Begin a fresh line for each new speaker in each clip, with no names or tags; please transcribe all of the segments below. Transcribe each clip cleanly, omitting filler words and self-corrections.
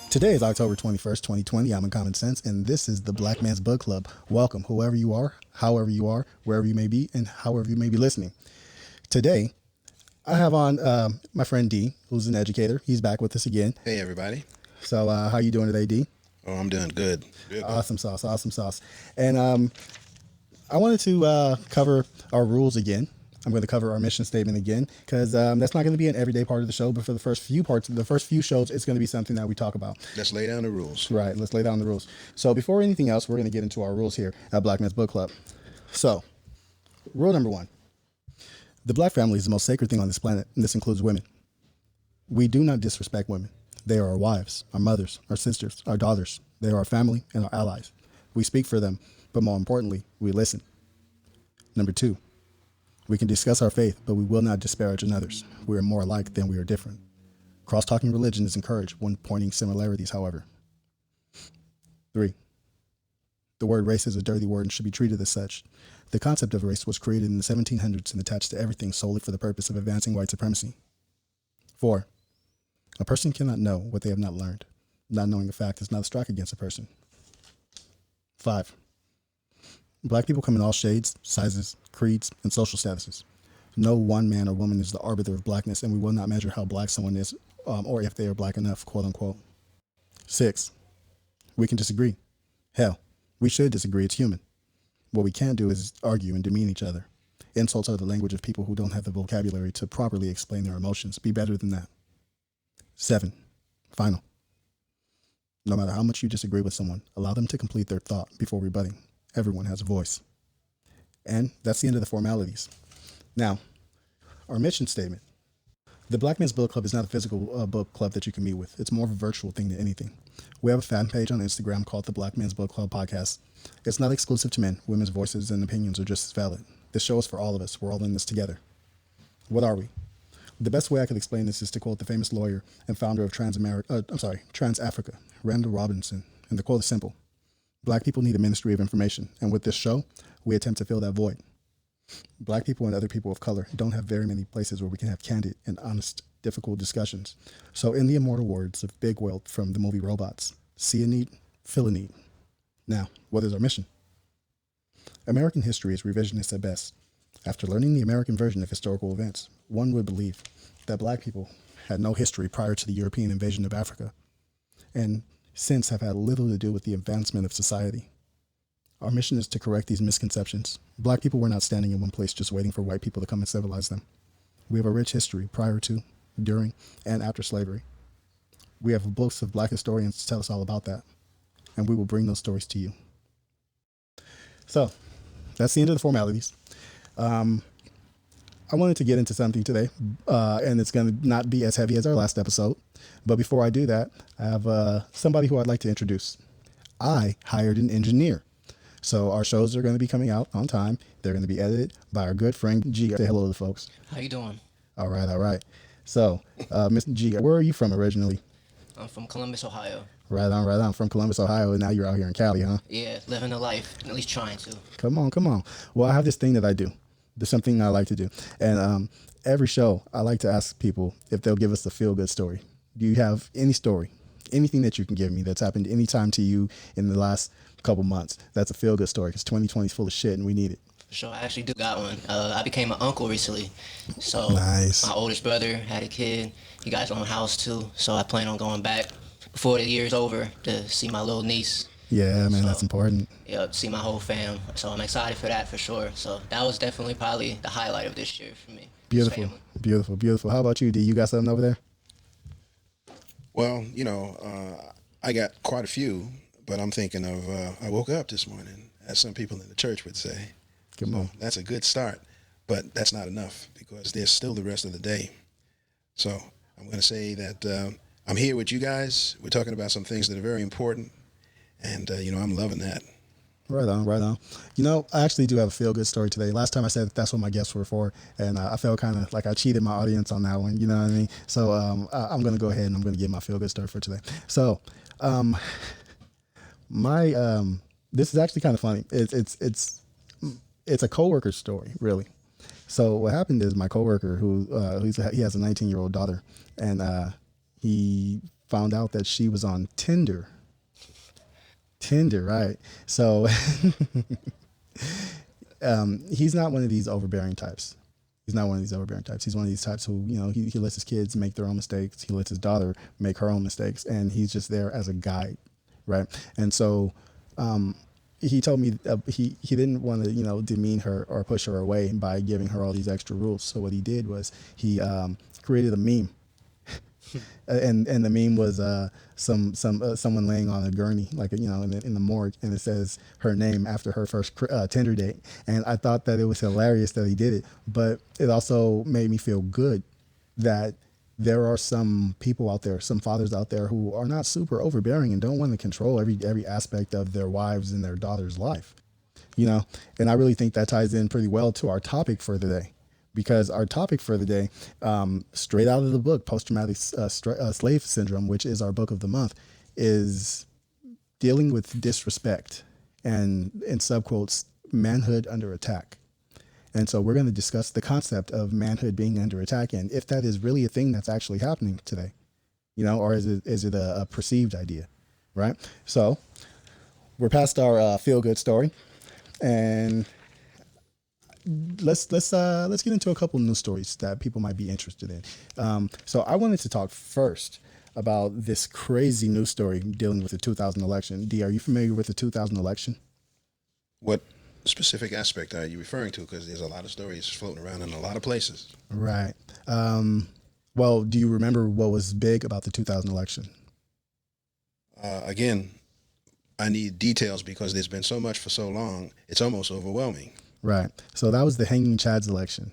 Today is October 21st, 2020. I'm in Common Sense, and this is the Black Man's Book Club. Welcome, whoever you are, however you are, wherever you may be, and however you may be listening. Today, I have on my friend D, who's an educator. He's back with us again.
Hey, everybody.
So, how you doing today, D?
Oh, I'm doing good. Good.
Awesome sauce, awesome sauce. And I wanted to cover our rules again. I'm going to cover our mission statement again because that's not going to be an everyday part of the show. But for the first few parts, the first few shows, it's going to be something that we talk about.
Let's lay down the rules.
Right. Let's lay down the rules. So before anything else, we're going to get into our rules here at Black Man's Book Club. So, rule number 1: the Black family is the most sacred thing on this planet, and this includes women. We do not disrespect women. They are our wives, our mothers, our sisters, our daughters. They are our family and our allies. We speak for them, but more importantly, we listen. Number 2: we can discuss our faith, but we will not disparage another's. We are more alike than we are different. Cross-talking religion is encouraged when pointing similarities, however. 3: the word race is a dirty word and should be treated as such. The concept of race was created in the 1700s and attached to everything solely for the purpose of advancing white supremacy. 4: a person cannot know what they have not learned. Not knowing a fact is not a strike against a person. 5: Black people come in all shades, sizes, creeds, and social statuses. No one man or woman is the arbiter of blackness, and we will not measure how black someone is, or if they are black enough, quote unquote. 6: we can disagree. Hell, we should disagree. It's human. What we can't do is argue and demean each other. Insults are the language of people who don't have the vocabulary to properly explain their emotions. Be better than that. 7: final. No matter how much you disagree with someone, allow them to complete their thought before rebutting. Everyone has a voice. And that's the end of the formalities. Now, our mission statement. The Black Man's Book Club is not a physical book club that you can meet with. It's more of a virtual thing than anything. We have a fan page on Instagram called the Black Man's Book Club Podcast. It's not exclusive to men. Women's voices and opinions are just as valid. This show is for all of us. We're all in this together. What are we? The best way I could explain this is to quote the famous lawyer and founder of Trans-Africa, Randall Robinson. And the quote is simple: Black people need a ministry of information, and with this show, we attempt to fill that void. Black people and other people of color don't have very many places where we can have candid and honest, difficult discussions. So in the immortal words of Big Welt from the movie Robots, see a need, fill a need. Now, what is our mission? American history is revisionist at best. After learning the American version of historical events, one would believe that Black people had no history prior to the European invasion of Africa, and since have had little to do with the advancement of society. Our mission is to correct these misconceptions. Black people were not standing in one place just waiting for white people to come and civilize them. We have a rich history prior to, during, and after slavery. We have books of Black historians to tell us all about that, and we will bring those stories to you. So, that's the end of the formalities. I wanted to get into something today, and it's going to not be as heavy as our last episode. But before I do that, I have somebody who I'd like to introduce. I hired an engineer. So our shows are going to be coming out on time. They're going to be edited by our good friend G. Say hello to the folks.
How you doing?
All right, all right. So, Mr. G, where are you from originally?
I'm from Columbus, Ohio.
Right on, right on. From Columbus, Ohio, and now you're out here in Cali, huh?
Yeah, living the life, at least trying to.
Come on, come on. Well, I have this thing that I do. There's something I like to do. And every show, I like to ask people if they'll give us a feel-good story. Do you have any story, anything that you can give me that's happened anytime to you in the last couple months that's a feel-good story? Because 2020 is full of shit and we need it.
For sure, I actually do got one. I became an uncle recently. So
Nice.
My oldest brother had a kid. He got his own house too. So I plan on going back before the year's over to see my little niece.
Yeah, man, that's important.
Yeah, see my whole fam. So I'm excited for that for sure. So that was definitely probably the highlight of this year for me.
Beautiful, beautiful, beautiful. How about you, D? You got something over there?
Well, I got quite a few, but I'm thinking of, I woke up this morning, as some people in the church would say.
Come on.
That's a good start, but that's not enough because there's still the rest of the day. So I'm going to say that I'm here with you guys. We're talking about some things that are very important, and, I'm loving that.
Right on, right on. I actually do have a feel-good story today. Last time I said that's what my guests were for, and I felt kind of like I cheated my audience on that one, you know what I mean? So I'm going to go ahead and I'm going to give my feel-good story for today. So this is actually kind of funny. It's a coworker story, really. So what happened is my coworker, he has a 19-year-old daughter, and he found out that she was on Tinder. Tinder, right? So he's not one of these overbearing types. He's not one of these overbearing types. He's one of these types who, he lets his kids make their own mistakes. He lets his daughter make her own mistakes, and he's just there as a guide, right? And so he told me he didn't want to, demean her or push her away by giving her all these extra rules. So what he did was he created a meme. And the meme was someone laying on a gurney, like in the morgue, and it says her name after her first Tinder date. And I thought that it was hilarious that he did it, but it also made me feel good that there are some people out there, some fathers out there who are not super overbearing and don't want to control every aspect of their wives and their daughter's life, And I really think that ties in pretty well to our topic for the day. Because our topic for the day, straight out of the book, Post-Traumatic Slave Syndrome, which is our book of the month, is dealing with disrespect and, in subquotes, manhood under attack. And so we're going to discuss the concept of manhood being under attack and if that is really a thing that's actually happening today, or is it a perceived idea, right? So we're past our feel-good story, and let's get into a couple of news stories that people might be interested in. So I wanted to talk first about this crazy news story dealing with the 2000 election. D, are you familiar with the 2000 election?
What specific aspect are you referring to? Because there's a lot of stories floating around in a lot of places.
Right. Well, do you remember what was big about the 2000 election?
Again, I need details because there's been so much for so long. It's almost overwhelming.
Right. So that was the Hanging Chad's election.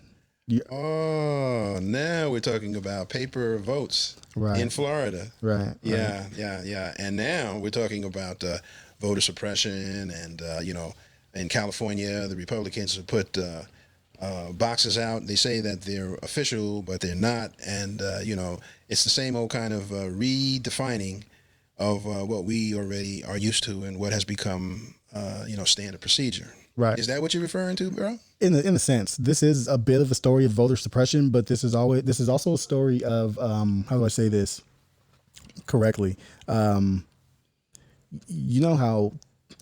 Oh, now we're talking about paper votes in Florida.
Right.
Yeah. And now we're talking about voter suppression and, in California, the Republicans have put boxes out. They say that they're official, but they're not. And, it's the same old kind of redefining of what we already are used to and what has become, standard procedure.
Right.
Is that what you're referring to, bro?
In a sense, this is a bit of a story of voter suppression, but this is also a story of how do I say this correctly? You know how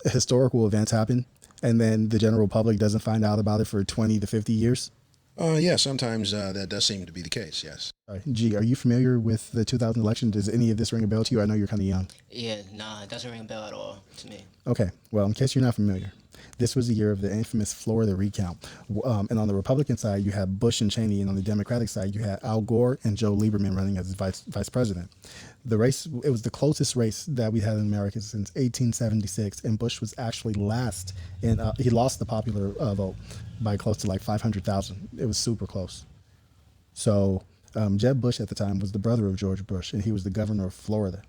historical events happen, and then the general public doesn't find out about it for 20 to 50 years.
Yeah, sometimes that does seem to be the case. Yes.
G, are you familiar with the 2000 election? Does any of this ring a bell to you? I know you're kind of young.
Yeah, nah, it doesn't ring a bell at all to me.
Okay, well, in case you're not familiar, this was the year of the infamous Florida recount. And on the Republican side, you had Bush and Cheney, and on the Democratic side, you had Al Gore and Joe Lieberman running as vice president. The race, it was the closest race that we had in America since 1876, and Bush was actually last, and he lost the popular vote by close to like 500,000. It was super close. So Jeb Bush at the time was the brother of George Bush, and he was the governor of Florida.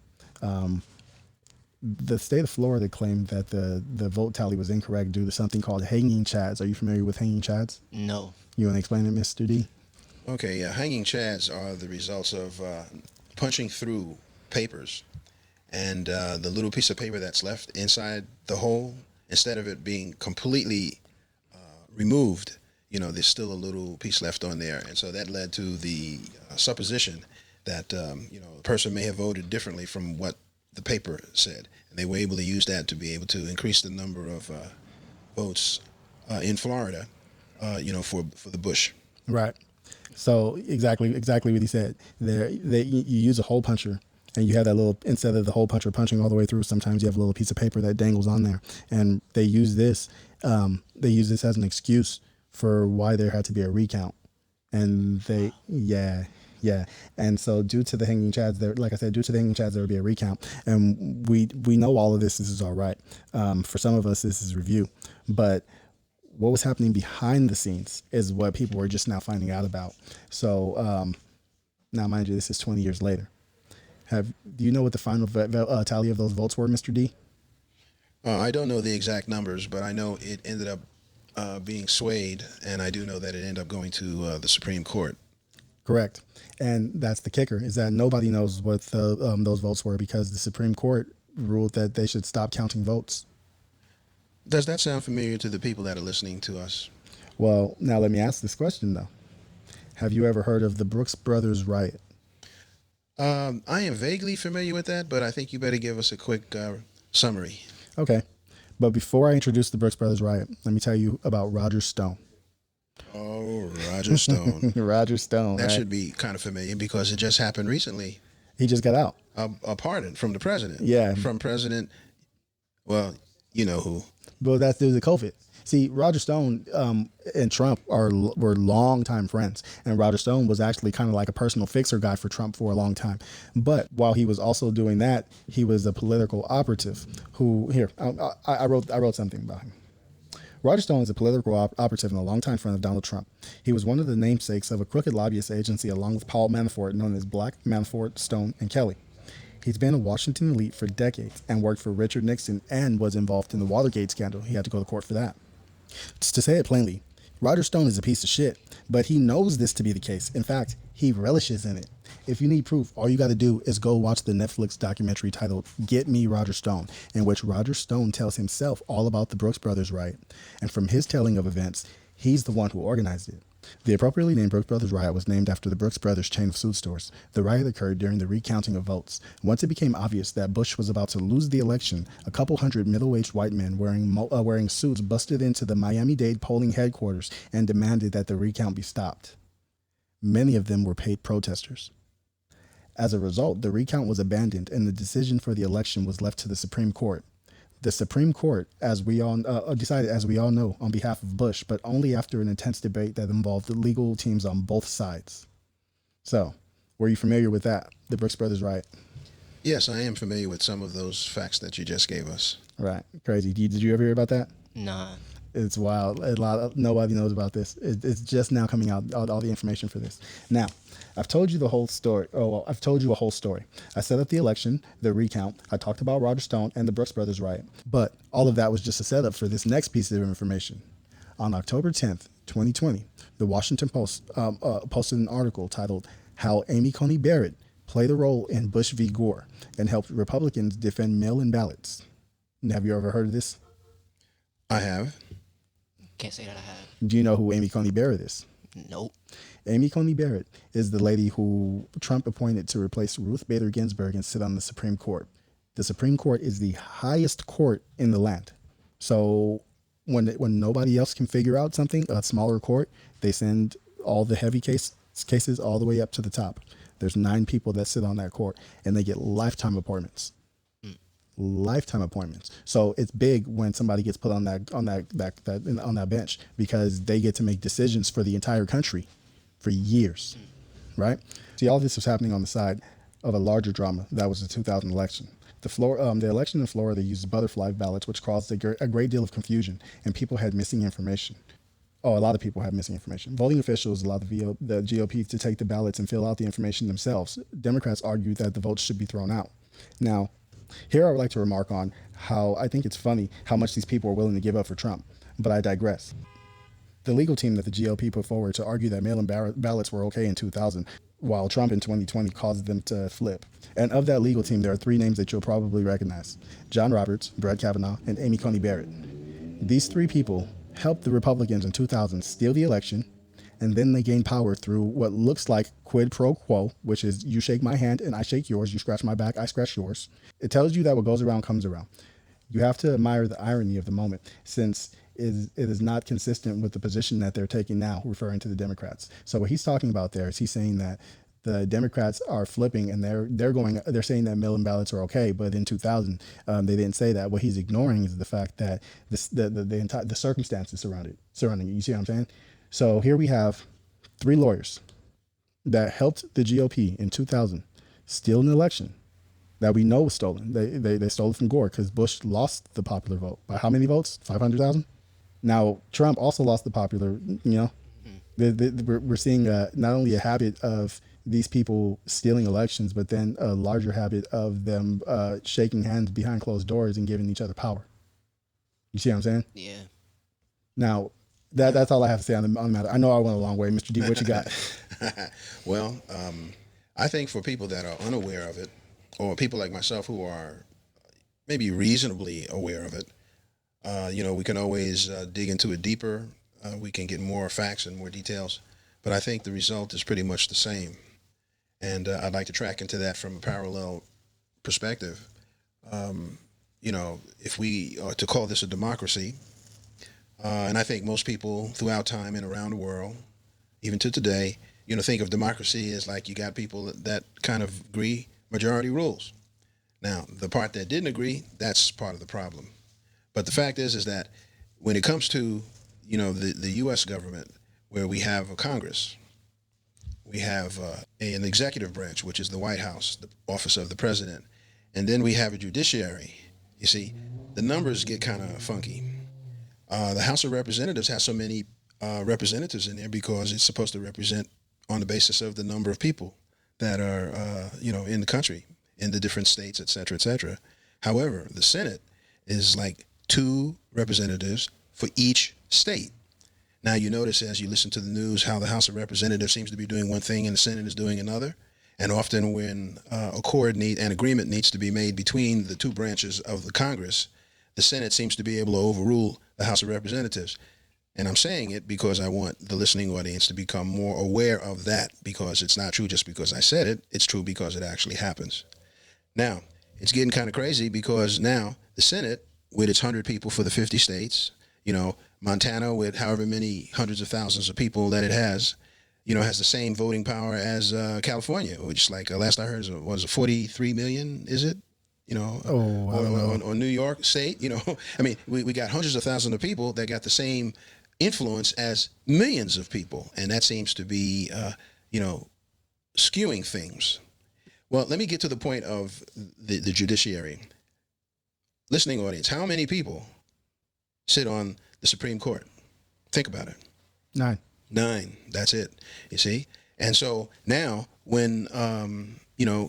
The state of Florida claimed that the vote tally was incorrect due to something called hanging chads. Are you familiar with hanging chads?
No.
You want to explain it, Mr. D?
Okay, hanging chads are the results of punching through papers, and the little piece of paper that's left inside the hole, instead of it being completely removed, there's still a little piece left on there. And so that led to the supposition that, the person may have voted differently from what the paper said. And they were able to use that to be able to increase the number of votes in Florida, for the Bush.
Right. So exactly what he said. You use a hole puncher, and you have that little, instead of the hole puncher punching all the way through, sometimes you have a little piece of paper that dangles on there, and they use this as an excuse for why there had to be a recount. And and so due to the hanging chads, there would be a recount, and we know all of this is all right. For some of us, this is review, but what was happening behind the scenes is what people were just now finding out about. So now, mind you, this is 20 years later. Do you know what the final tally of those votes were, Mr. D?
I don't know the exact numbers, but I know it ended up being swayed, and I do know that it ended up going to the Supreme Court.
Correct. And that's the kicker, is that nobody knows what those votes were, because the Supreme Court ruled that they should stop counting votes.
Does that sound familiar to the people that are listening to us?
Well, now let me ask this question, though. Have you ever heard of the Brooks Brothers riot?
I am vaguely familiar with that, but I think you better give us a quick summary.
Okay. But before I introduce the Brooks Brothers riot, let me tell you about Roger Stone.
Oh, Roger Stone.
Roger Stone,
That
right?
should be kind of familiar because it just happened recently.
He just got out.
A pardon from the president.
Yeah.
From President, well, you know who.
But that's due to COVID. See, Roger Stone and Trump were longtime friends, and Roger Stone was actually kind of like a personal fixer guy for Trump for a long time. But while he was also doing that, he was a political operative. Who here? I wrote something about him. Roger Stone is a political operative and a longtime friend of Donald Trump. He was one of the namesakes of a crooked lobbyist agency along with Paul Manafort, known as Black, Manafort, Stone, and Kelly. He's been a Washington elite for decades and worked for Richard Nixon and was involved in the Watergate scandal. He had to go to court for that. To say it plainly, Roger Stone is a piece of shit, but he knows this to be the case. In fact, he relishes in it. If you need proof, all you got to do is go watch the Netflix documentary titled Get Me Roger Stone, in which Roger Stone tells himself all about the Brooks Brothers riot. And from his telling of events, he's the one who organized it. The appropriately named Brooks Brothers riot was named after the Brooks Brothers chain of food stores. The riot occurred during the recounting of votes. Once it became obvious that Bush was about to lose the election, a couple hundred middle-aged white men wearing suits busted into the Miami-Dade polling headquarters and demanded that the recount be stopped. Many of them were paid protesters. As a result, the recount was abandoned and the decision for the election was left to the Supreme Court. The Supreme Court, as we all decided, as we all know, on behalf of Bush, but only after an intense debate that involved the legal teams on both sides. So, were you familiar with that, the Brooks Brothers riot?
Yes, I am familiar with some of those facts that you just gave us.
Right, crazy. Did you ever hear about that?
Nah.
It's wild. Nobody knows about this. It's just now coming out, all the information for this. Now, I've told you the whole story. Oh, well, I've told you a whole story. I set up the election, the recount. I talked about Roger Stone and the Brooks Brothers riot. But all of that was just a setup for this next piece of information. On October 10th, 2020, the Washington Post posted an article titled How Amy Coney Barrett Played a Role in Bush v. Gore and Helped Republicans Defend Mail-in Ballots. Have you ever heard of this?
I have.
Can't say that I have.
Do you know who Amy Coney Barrett is?
Nope.
Amy Coney Barrett is the lady who Trump appointed to replace Ruth Bader Ginsburg and sit on the Supreme Court. The Supreme Court is the highest court in the land. So when nobody else can figure out something, a smaller court, they send all the heavy cases all the way up to the top. There's 9 people that sit on that court, and they get lifetime appointments. Lifetime appointments. So it's big when somebody gets put on that bench because they get to make decisions for the entire country for years, right? See, all this was happening on the side of a larger drama that was the 2000 election. The election in Florida used butterfly ballots, which caused a great deal of confusion, and people had missing information. Oh, a lot of people have missing information. Voting officials allowed the GOP to take the ballots and fill out the information themselves. Democrats argued that the votes should be thrown out. Now, here I would like to remark on how I think it's funny how much these people are willing to give up for Trump, but I digress. The legal team that the GOP put forward to argue that mail-in ballots were okay in 2000, while Trump in 2020 caused them to flip. And of that legal team, there are 3 names that you'll probably recognize: John Roberts, Brett Kavanaugh, and Amy Coney Barrett. These 3 people helped the Republicans in 2000 steal the election, and then they gained power through what looks like quid pro quo, which is you shake my hand and I shake yours, you scratch my back, I scratch yours. It tells you that what goes around comes around. You have to admire the irony of the moment, since it is not consistent with the position that they're taking now, referring to the Democrats. So what he's talking about there is he's saying that the Democrats are flipping and they're saying that mail-in ballots are okay, but in 2000 they didn't say that. What he's ignoring is the fact that the circumstances surrounding it. You see what I'm saying? So here we have 3 lawyers that helped the GOP in 2000 steal an election that we know was stolen. They stole it from Gore because Bush lost the popular vote by how many votes? 500,000. Now Trump also lost the popular. We're seeing not only a habit of these people stealing elections, but then a larger habit of them shaking hands behind closed doors and giving each other power. You see what I'm saying?
Yeah.
Now, that's all I have to say on the matter. I know I went a long way. Mr. D, what you got?
Well, I think for people that are unaware of it, or people like myself who are maybe reasonably aware of it, we can always dig into it deeper. We can get more facts and more details. But I think the result is pretty much the same. And I'd like to track into that from a parallel perspective. If we are to call this a democracy, and I think most people throughout time and around the world, even to today, think of democracy as like you got people that kind of agree majority rules. Now, the part that didn't agree, that's part of the problem. But the fact is that when it comes to, the U.S. government, where we have a Congress, we have an executive branch, which is the White House, the office of the president, and then we have a judiciary. You see, the numbers get kind of funky. The House of Representatives has so many representatives in there because it's supposed to represent on the basis of the number of people that are, in the country, in the different states, et cetera, et cetera. However, the Senate is like 2 representatives for each state. Now, you notice as you listen to the news how the House of Representatives seems to be doing one thing and the Senate is doing another. And often when an agreement needs to be made between the 2 branches of the Congress, the Senate seems to be able to overrule the House of Representatives. And I'm saying it because I want the listening audience to become more aware of that, because it's not true just because I said it. It's true because it actually happens. Now, it's getting kind of crazy because now the Senate, with its 100 people for the 50 states, Montana with however many hundreds of thousands of people that it has the same voting power as California, which like last I heard was 43 million, is it? I don't know. Or New York State, I mean, we got hundreds of thousands of people that got the same influence as millions of people. And that seems to be, skewing things. Well, let me get to the point of the judiciary. Listening audience, how many people sit on the Supreme Court? Think about it.
9.
9. That's it. You see? And so now when,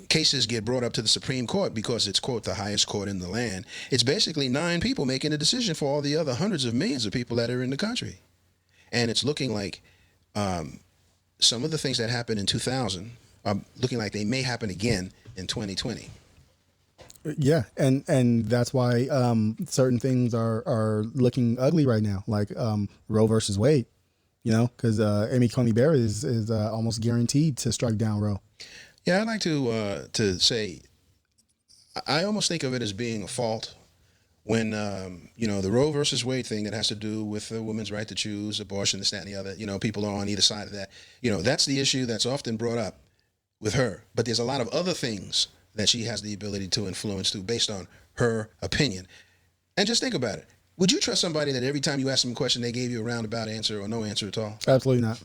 cases get brought up to the Supreme Court because it's, quote, the highest court in the land, it's basically 9 people making a decision for all the other hundreds of millions of people that are in the country. And it's looking like some of the things that happened in 2000 are looking like they may happen again in 2020.
Yeah, and that's why certain things are looking ugly right now, like Roe versus Wade. Because Amy Coney Barrett is almost guaranteed to strike down Roe.
Yeah, I'd like to say I almost think of it as being a fault when the Roe versus Wade thing that has to do with a woman's right to choose abortion, this, that, and the other. People are on either side of that. That's the issue that's often brought up with her. But there's a lot of other things that she has the ability to influence too, based on her opinion. And just think about it. Would you trust somebody that every time you ask them a question, they gave you a roundabout answer or no answer at all?
Absolutely not.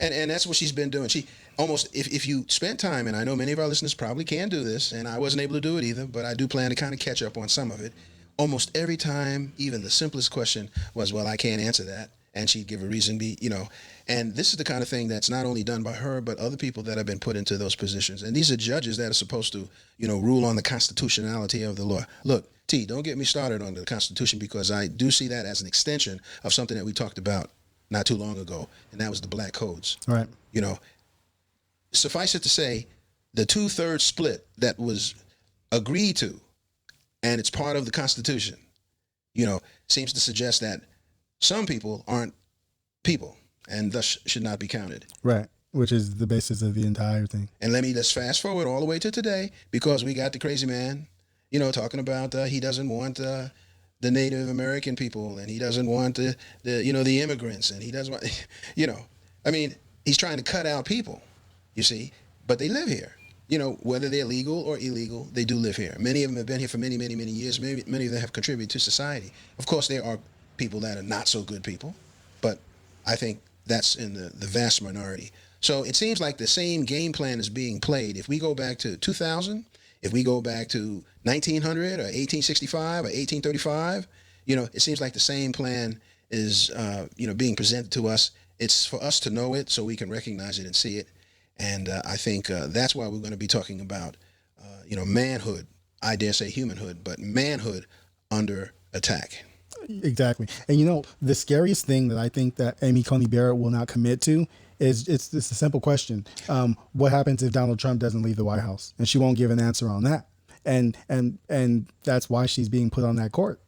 And that's what she's been doing. She almost, if you spent time, and I know many of our listeners probably can do this, and I wasn't able to do it either, but I do plan to kind of catch up on some of it. Almost every time, even the simplest question was, well, I can't answer that. And she'd give a reason, and this is the kind of thing that's not only done by her, but other people that have been put into those positions. And these are judges that are supposed to, rule on the constitutionality of the law. Look, T, don't get me started on the Constitution, because I do see that as an extension of something that we talked about not too long ago, and that was the black codes.
All right.
Suffice it to say, the 2/3 split that was agreed to, and it's part of the Constitution, seems to suggest that some people aren't people and thus should not be counted.
Right. Which is the basis of the entire thing.
And let me just fast forward all the way to today, because we got the crazy man, talking about he doesn't want the Native American people, and he doesn't want the immigrants, and he doesn't want, he's trying to cut out people, you see, but they live here. Whether they're legal or illegal, they do live here. Many of them have been here for many, many, many years. Many of them have contributed to society. Of course, there are people that are not so good people, but I think that's in the vast minority. So it seems like the same game plan is being played. If we go back to 2000, if we go back to 1900 or 1865 or 1835, it seems like the same plan is, being presented to us. It's for us to know it so we can recognize it and see it. And I think that's why we're going to be talking about, manhood. I dare say humanhood, but manhood under attack.
Exactly. And the scariest thing that I think that Amy Coney Barrett will not commit to is it's a simple question. What happens if Donald Trump doesn't leave the White House? And she won't give an answer on that. And that's why she's being put on that court.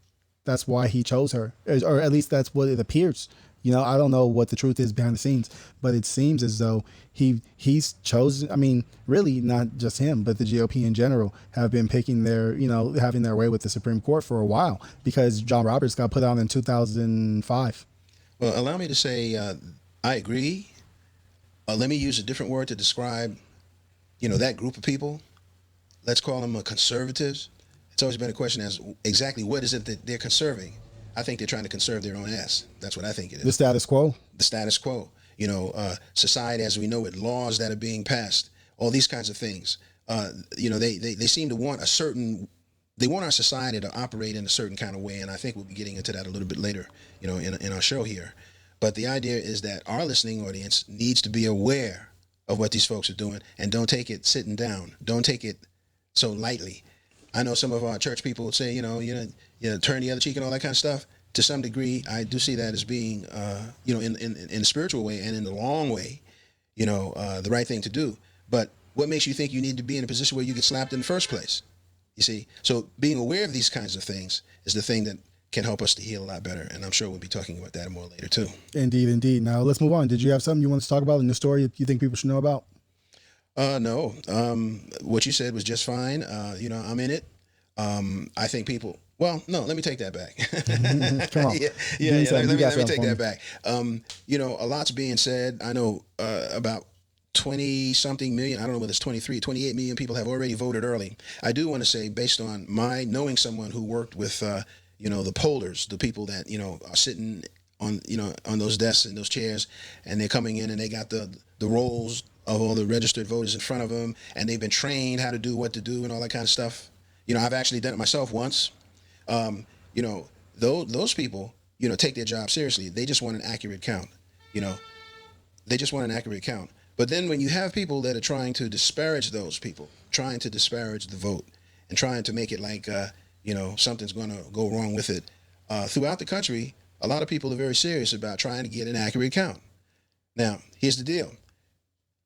That's why he chose her, or at least that's what it appears You know, I don't know what the truth is behind the scenes, but it seems as though he's chosen. I mean, really, not just him, but the GOP in general have been picking their, you know, having their way with the Supreme Court for a while because John Roberts got put out in 2005.
Well, allow me to say I agree. Let me use a different word to describe, you know, that group of people. Let's call them conservatives. It's always been a question as exactly what is it that they're conserving. I think they're trying to conserve their own ass. That's what I think it is.
The status quo.
The status quo. You know, society as we know it, laws that are being passed, all these kinds of things. You know, they seem to want they want our society to operate in a certain kind of way, and I think we'll be getting into that a little bit later, you know, in our show here. But the idea is that our listening audience needs to be aware of what these folks are doing and don't take it sitting down. Don't take it so lightly. I know some of our church people would say, you know, turn the other cheek and all that kind of stuff. To some degree, I do see that as being, you know, in a spiritual way and in the long way, you know, the right thing to do. But what makes you think you need to be in a position where you get slapped in the first place? You see, so being aware of these kinds of things is the thing that can help us to heal a lot better. And I'm sure we'll be talking about that more later, too.
Indeed. Now, let's move on. Did you have something you want to talk about in the story you think people should know about?
No. What you said was just fine. You know, I'm in it. I think people... Well, no, let me take that back.
Come on.
Let me take that back. You know, a lot's being said. I know about 20-something million, I don't know whether it's 23, 28 million people have already voted early. I do want to say, based on my knowing someone who worked with, you know, the pollers, the people that, you know, are sitting on, you know, on those desks and those chairs, and they're coming in and they got the rolls of all the registered voters in front of them, and they've been trained how to do what to do and all that kind of stuff. You know, I've actually done it myself once. You know, those people, you know, take their job seriously. They just want an accurate count. You know, they just want an accurate count. But then when you have people that are trying to disparage those people, trying to disparage the vote, and trying to make it like, you know, something's going to go wrong with it, throughout the country, a lot of people are very serious about trying to get an accurate count. Now, here's the deal.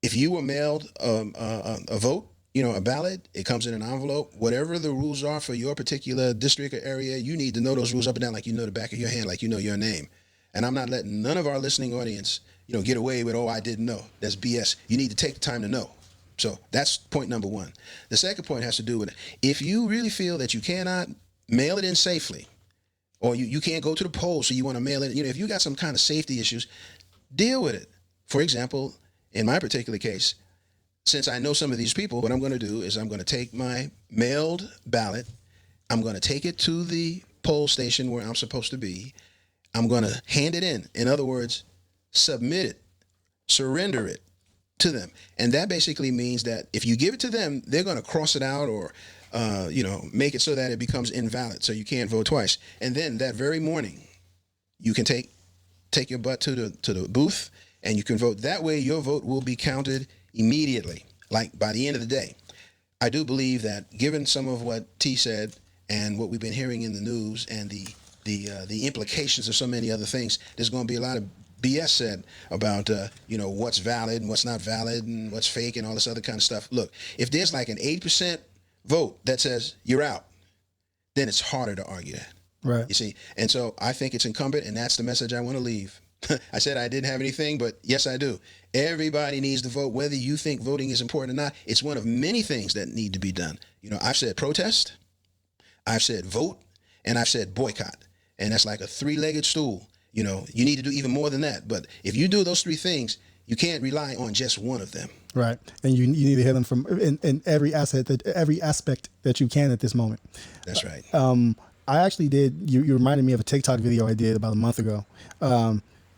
If you were mailed a vote, you know, a ballot, it comes in an envelope. Whatever the rules are for your particular district or area, you need to know those rules up and down like you know the back of your hand, like you know your name. And I'm not letting none of our listening audience, you know, get away with, oh, I didn't know. That's BS. You need to take the time to know. So that's point number one. The second point has to do with if you really feel that you cannot mail it in safely, or you can't go to the polls, so you want to mail it, you know, if you got some kind of safety issues, deal with it. For example, in my particular case, since I know some of these people, what I'm going to do is I'm going to take my mailed ballot, I'm going to take it to the poll station where I'm supposed to be, I'm going to hand it in. In other words, submit it, surrender it to them. And that basically means that if you give it to them, they're going to cross it out or, you know, make it so that it becomes invalid, so you can't vote twice. And then that very morning, you can take your butt to the booth and you can vote. That way, your vote will be counted immediately, like by the end of the day. I do believe that, given some of what T said and what we've been hearing in the news and the implications of so many other things, there's going to be a lot of BS said about you know, what's valid and what's not valid and what's fake and all this other kind of stuff. Look, if there's like an 8% vote that says you're out, then it's harder to argue that.
Right.
You see, and so I think it's incumbent, and that's the message I want to leave. I said I didn't have anything, but yes, I do. Everybody needs to vote, whether you think voting is important or not. It's one of many things that need to be done. You know, I've said protest, I've said vote, and I've said boycott. And that's like a three-legged stool. You know, you need to do even more than that. But if you do those three things, you can't rely on just one of them.
Right. And you need to hit them from in every aspect that you can at this moment.
That's right.
I actually did. You reminded me of a TikTok video I did about a month ago.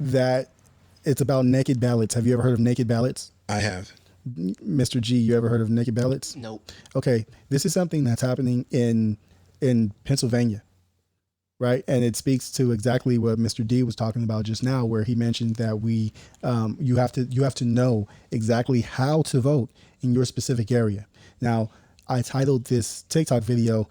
That it's about naked ballots. Have you ever heard of naked ballots?
I have.
Mr. G, you ever heard of naked ballots?
Nope.
Okay. This is something that's happening in Pennsylvania. Right. And it speaks to exactly what Mr. D was talking about just now, where he mentioned that you have to know exactly how to vote in your specific area. Now, I titled this TikTok video,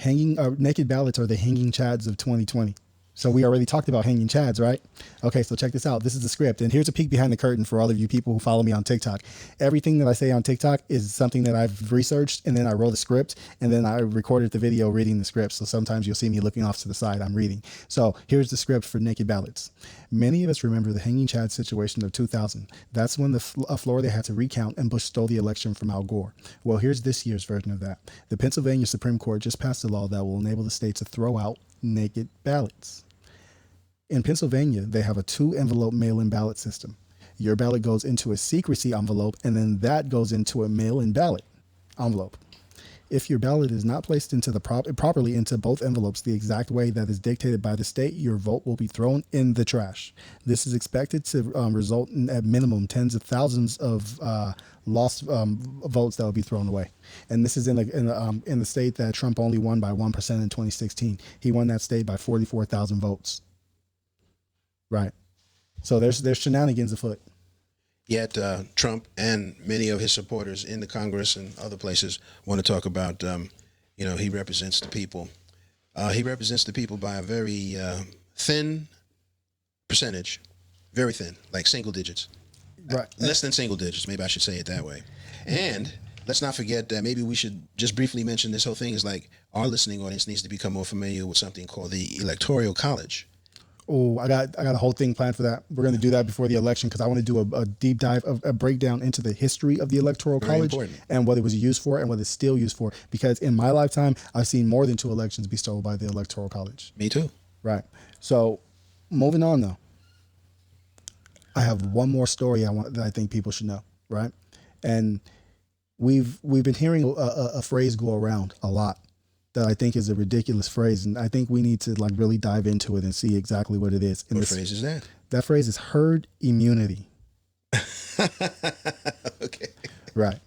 Naked Ballots Are the Hanging Chads of 2020. So we already talked about hanging chads, right? Okay, so check this out. This is the script. And here's a peek behind the curtain for all of you people who follow me on TikTok. Everything that I say on TikTok is something that I've researched, and then I wrote a script, and then I recorded the video reading the script. So sometimes you'll see me looking off to the side. I'm reading. So here's the script for Naked Ballads. Many of us remember the hanging chad situation of 2000. That's when Florida had to recount and Bush stole the election from Al Gore. Well, here's this year's version of that. The Pennsylvania Supreme Court just passed a law that will enable the state to throw out naked ballots. In Pennsylvania, they have a 2-envelope mail-in ballot system. Your ballot goes into a secrecy envelope, and then that goes into a mail-in ballot envelope. If your ballot is not placed into properly into both envelopes the exact way that is dictated by the state, your vote will be thrown in the trash. This is expected to result in, at minimum, tens of thousands of lost votes that will be thrown away. And this is in the state that Trump only won by 1% in 2016. He won that state by 44,000 votes. Right. So there's shenanigans afoot.
Yet Trump and many of his supporters in the Congress and other places want to talk about, he represents the people. He represents the people by a very thin percentage, very thin, like single digits.
Right.
Less than single digits, maybe I should say it that way. And let's not forget that maybe we should just briefly mention this whole thing is like our listening audience needs to become more familiar with something called the Electoral College.
Oh, I got a whole thing planned for that. We're going to do that before the election because I want to do a deep dive, a breakdown into the history of the Electoral College and what it was used for and what it's still used for. Because in my lifetime, I've seen more than 2 elections be stolen by the Electoral College.
Me too.
Right. So moving on though, I have one more story that I think people should know. Right. And we've been hearing a phrase go around a lot that I think is a ridiculous phrase. And I think we need to like really dive into it and see exactly what it is. And
what phrase is that?
That phrase is herd immunity.
Okay.
Right.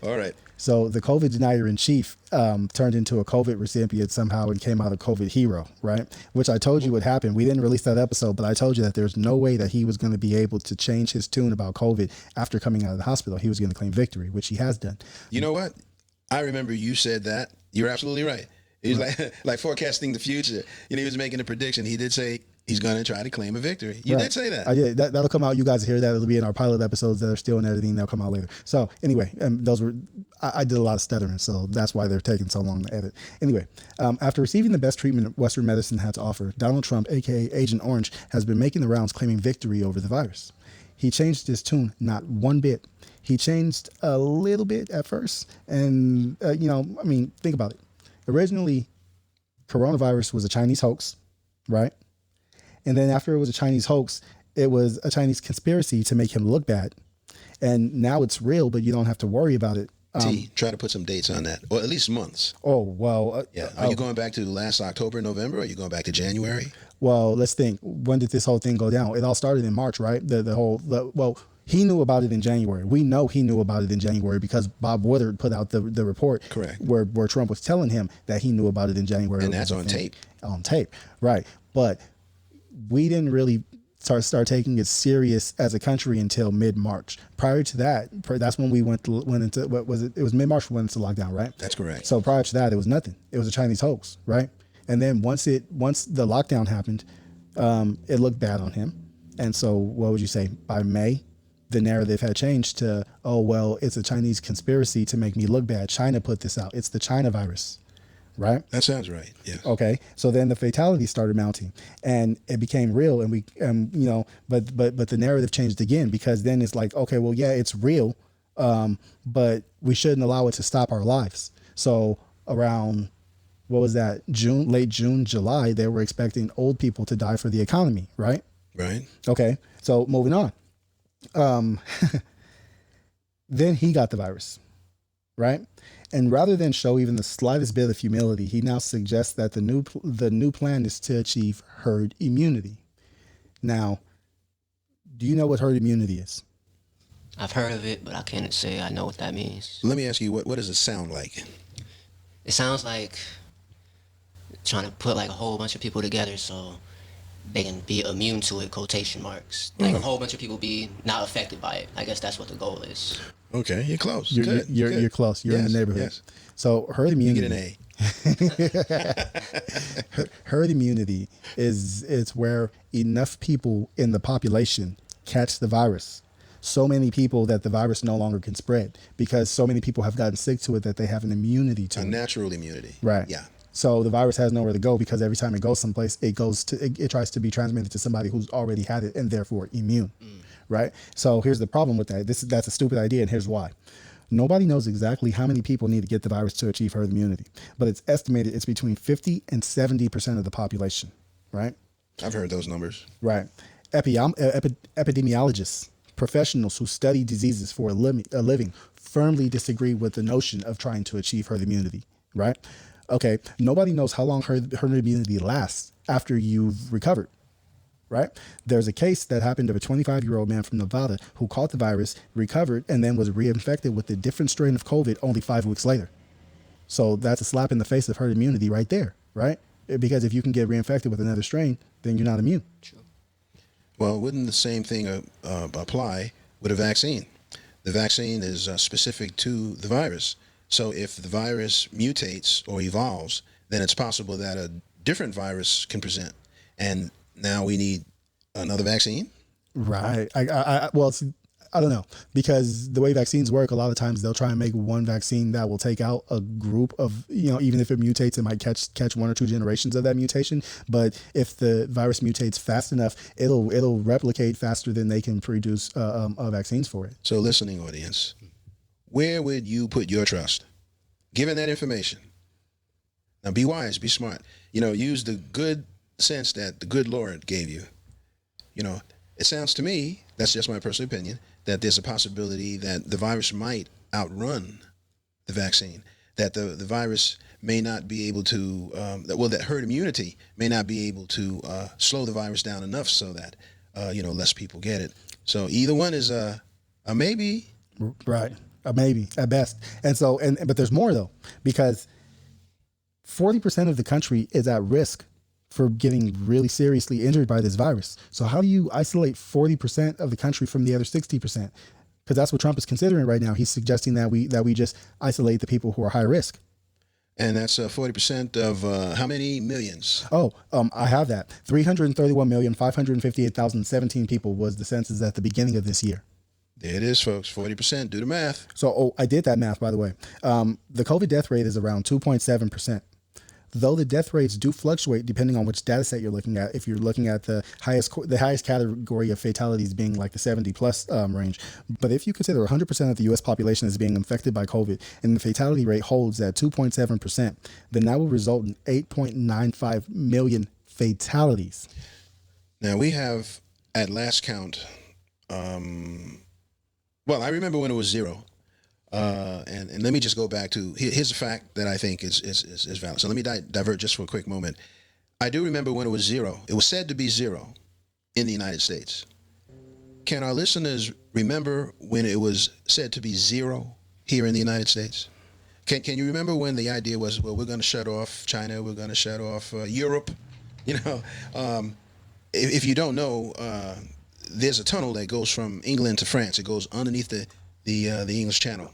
All right.
So the COVID denier in chief turned into a COVID recipient somehow and came out a COVID hero, right? Which I told you would happen. We didn't release that episode, but I told you that there's no way that he was going to be able to change his tune about COVID after coming out of the hospital. He was going to claim victory, which he has done.
You know what? I remember you said that. You're absolutely right. He was like forecasting the future. He was making a prediction. He did say he's going to try to claim a victory. You did say that.
I did. That'll come out. You guys hear that. It'll be in our pilot episodes that are still in editing. They'll come out later. So anyway, I did a lot of stuttering, so that's why they're taking so long to edit. Anyway, after receiving the best treatment Western medicine had to offer, Donald Trump, aka Agent Orange, has been making the rounds claiming victory over the virus. He changed his tune not one bit. He changed a little bit at first. And, think about it. Originally, coronavirus was a Chinese hoax, right? And then after it was a Chinese hoax, it was a Chinese conspiracy to make him look bad. And now it's real, but you don't have to worry about it.
Try to put some dates on that, or at least months.
Oh, well.
Yeah. Are you going back to last October, November, or are you going back to January?
Well, let's think. When did this whole thing go down? It all started in March, right? He knew about it in January. We know he knew about it in January because Bob Woodward put out the report.
Correct.
Where Trump was telling him that he knew about it in January.
And that's on tape.
On tape, right. But we didn't really start taking it serious as a country until mid-March. Prior to that, that's when we went into, what was it? It was mid-March we went into lockdown, right?
That's correct.
So prior to that, it was nothing. It was a Chinese hoax, right? And then once the lockdown happened, it looked bad on him. And so what would you say? By May, the narrative had changed to, oh, well, it's a Chinese conspiracy to make me look bad. China put this out. It's the China virus, right?
That sounds right. Yeah.
Okay. So then the fatalities started mounting and it became real. And but the narrative changed again because then it's like, okay, well, yeah, it's real. But we shouldn't allow it to stop our lives. So around, what was that? Late June, July, they were expecting old people to die for the economy, right?
Right.
Okay. So moving on. Then he got the virus, right? And rather than show even the slightest bit of humility, he now suggests that the new plan is to achieve herd immunity. Now, do you know what herd immunity is?
I've heard of it, but I can't say I know what that means.
Let me ask you, what does it sound like?
It sounds like trying to put like a whole bunch of people together so they can be immune to it, quotation marks. Like a whole bunch of people be not affected by it. I guess that's what the goal is.
Okay, you're close.
You're
Good.
you're,
Good.
you're close. You're in the
Yes,
neighborhood.
yes.
So herd
You
immunity.
get an A.
Herd immunity is it's where enough people in the population catch the virus. So many people that the virus no longer can spread because so many people have gotten sick to it that they have an immunity to
A
it.
natural immunity.
Right.
Yeah.
So the virus has nowhere to go because every time it goes someplace, it tries to be transmitted to somebody who's already had it and therefore immune. Right. So here's the problem with that. That's a stupid idea, and here's why. Nobody knows exactly how many people need to get the virus to achieve herd immunity, but it's estimated it's between 50 and 70% of the population. Right.
I've heard those numbers.
Right. Epidemiologists, professionals who study diseases for a living, firmly disagree with the notion of trying to achieve herd immunity. Right. Okay. Nobody knows how long herd immunity lasts after you've recovered. Right. There's a case that happened of a 25-year-old man from Nevada who caught the virus, recovered, and then was reinfected with a different strain of COVID only 5 weeks later. So that's a slap in the face of herd immunity right there. Right. Because if you can get reinfected with another strain, then you're not immune.
True.
Well, wouldn't the same thing apply with a vaccine? The vaccine is specific to the virus. So if the virus mutates or evolves, then it's possible that a different virus can present. And now we need another vaccine?
Right. Well, I don't know, because the way vaccines work, a lot of times they'll try and make one vaccine that will take out a group of, even if it mutates, it might catch one or two generations of that mutation. But if the virus mutates fast enough, it'll replicate faster than they can produce vaccines for it.
So listening audience, where would you put your trust? Given that information. Now be wise, be smart. Use the good sense that the good Lord gave you. It sounds to me, that's just my personal opinion, that there's a possibility that the virus might outrun the vaccine, that the virus may not be able to, that herd immunity may not be able to slow the virus down enough so that, less people get it. So either one is a maybe.
Right. A maybe at best. But there's more though, because 40% of the country is at risk for getting really seriously injured by this virus. So how do you isolate 40% of the country from the other 60%? Because that's what Trump is considering right now. He's suggesting that we just isolate the people who are high risk.
And that's 40% of how many millions?
I have that. 331,558,017 people was the census at the beginning of this year.
There it is, folks. 40%. Do the math.
So, I did that math, by the way. The COVID death rate is around 2.7%. Though the death rates do fluctuate depending on which data set you're looking at. If you're looking at the highest category of fatalities being like the 70 plus range. But if you consider 100% of the U.S. population as being infected by COVID and the fatality rate holds at 2.7%, then that will result in 8.95 million fatalities.
Now we have, at last count, I remember when it was 0. And let me just go back to, here's a fact that I think is valid. So let me divert just for a quick moment. I do remember when it was 0. It was said to be 0 in the United States. Can our listeners remember when it was said to be 0 here in the United States? Can you remember when the idea was, well, we're going to shut off China, we're going to shut off Europe? If you don't know, there's a tunnel that goes from England to France. It goes underneath the English Channel.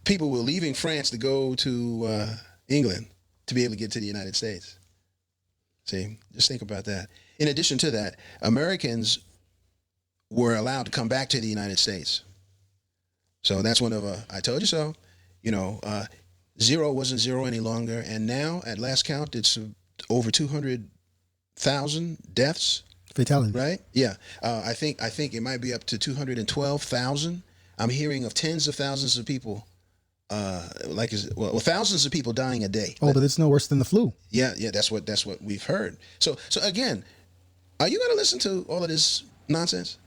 People were leaving France to go to England to be able to get to the United States. See, just think about that. In addition to that, Americans were allowed to come back to the United States. So that's one of I told you so. 0 wasn't 0 any longer, and now at last count, it's over 200,000 deaths.
Fatality.
Right? Yeah. I think it might be up to 212,000. I'm hearing of tens of thousands of people, thousands of people dying a day.
But it's no worse than the flu.
Yeah. That's what we've heard. So again, are you going to listen to all of this nonsense?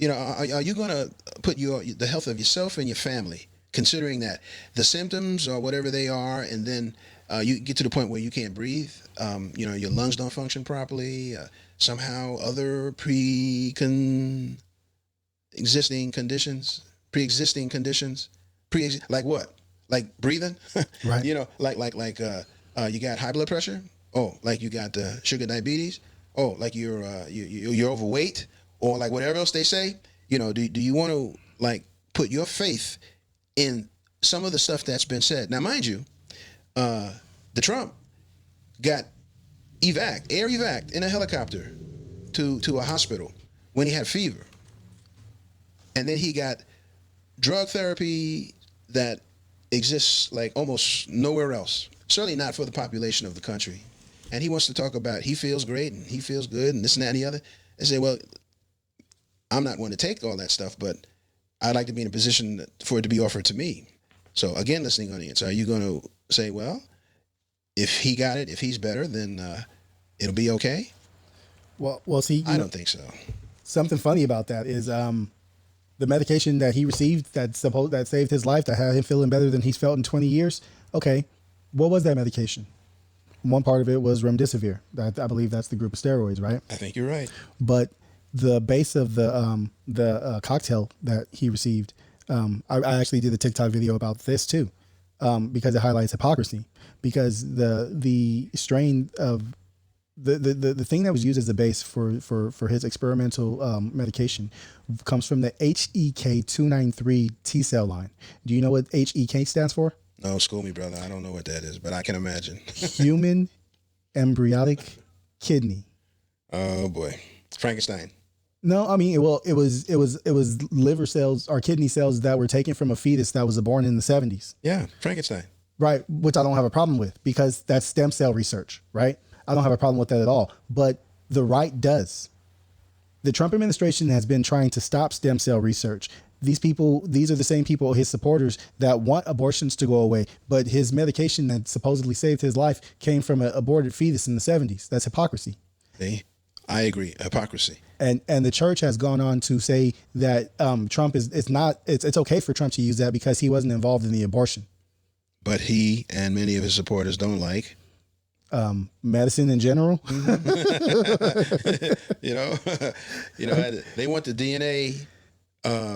Are you going to put the health of yourself and your family, considering that the symptoms or whatever they are, and then you get to the point where you can't breathe, your lungs don't function properly, somehow other pre-existing conditions, like what? Like breathing?
Right.
You got high blood pressure? Oh, like you got sugar diabetes? Oh, like you're overweight? Or like whatever else they say, Do you want to like put your faith in some of the stuff that's been said? Now, mind you, the Trump got air evac in a helicopter to a hospital when he had fever. And then he got drug therapy that exists like almost nowhere else. Certainly not for the population of the country. And he wants to talk about he feels great and he feels good and this and that and the other. And say, well, I'm not one to take all that stuff, but I'd like to be in a position for it to be offered to me. So again, listening audience, are you going to say, well, if he got it, if he's better, then it'll be okay?
Well, see,
I don't think so.
Something funny about that is the medication that he received that saved his life, that had him feeling better than he's felt in 20 years. Okay, what was that medication? One part of it was remdesivir. I believe that's the group of steroids, right?
I think you're right.
But the base of the cocktail that he received, I actually did a TikTok video about this too, because it highlights hypocrisy. Because the strain of the thing that was used as the base for his experimental medication comes from the HEK293 T cell line. Do you know what HEK stands for?
No, school me, brother. I don't know what that is, but I can imagine.
Human embryonic kidney.
Oh boy, Frankenstein.
No, I mean, well, it was liver cells or kidney cells that were taken from a fetus that was born in the 70s.
Yeah, Frankenstein.
Right, which I don't have a problem with because that's stem cell research, right? I don't have a problem with that at all. But the right does. The Trump administration has been trying to stop stem cell research. These are the same people, his supporters, that want abortions to go away. But his medication that supposedly saved his life came from an aborted fetus in the 70s. That's hypocrisy.
See, I agree. Hypocrisy.
And the church has gone on to say that Trump it's okay for Trump to use that because he wasn't involved in the abortion.
But he and many of his supporters don't like
medicine in general.
They want the DNA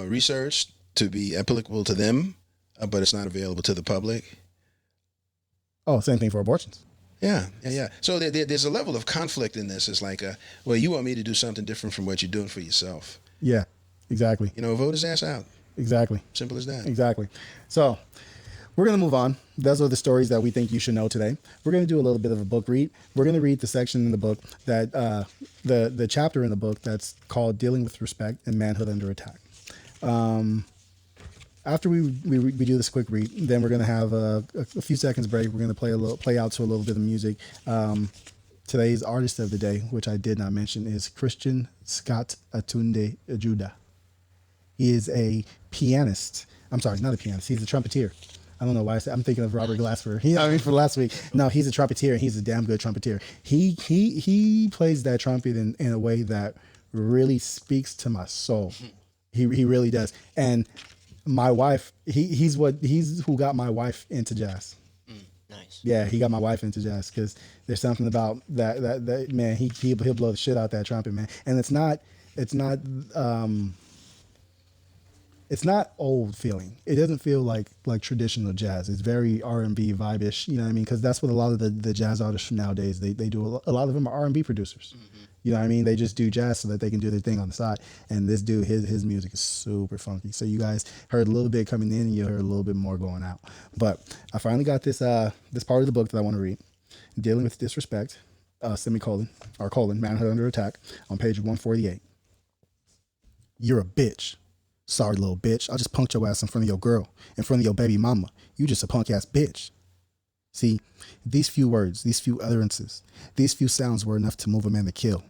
research to be applicable to them, but it's not available to the public.
Oh, same thing for abortions.
Yeah. So there's a level of conflict in this. It's like, well, you want me to do something different from what you're doing for yourself.
Yeah, exactly.
Vote his ass out.
Exactly.
Simple as that.
Exactly. So we're going to move on. Those are the stories that we think you should know today. We're going to do a little bit of a book read. We're going to read the section in the book that the chapter in the book that's called Dealing with Respect and Manhood Under Attack. After we do this quick read, then we're going to have a few seconds break. We're going to play out to a little bit of music. Today's artist of the day, which I did not mention, is Christian Scott Atunde Judah. He is a pianist. I'm sorry, not a pianist. He's a trumpeter. I don't know why I'm thinking of Robert Glasper. For last week. No, he's a trumpeter. And he's a damn good trumpeter. He plays that trumpet in a way that really speaks to my soul. He really does. And my wife, he's who got my wife into jazz.
Nice.
Yeah, he got my wife into jazz because there's something about that man. He'll blow the shit out that trumpet, man. And it's not old feeling. It doesn't feel like traditional jazz. It's very R&B vibe-ish, you know what I mean? Because that's what a lot of the jazz artists from nowadays, they do. A lot of them are R&B producers. Mm-hmm. You know what I mean? They just do jazz so that they can do their thing on the side. And this dude, his music is super funky. So you guys heard a little bit coming in and you heard a little bit more going out. But I finally got this part of the book that I want to read. Dealing with Disrespect, Manhood Under Attack, on page 148. You're a bitch. Sorry, little bitch. I just punked your ass in front of your girl, in front of your baby mama. You just a punk ass bitch. See, these few words, these few utterances, these few sounds were enough to move a man to kill.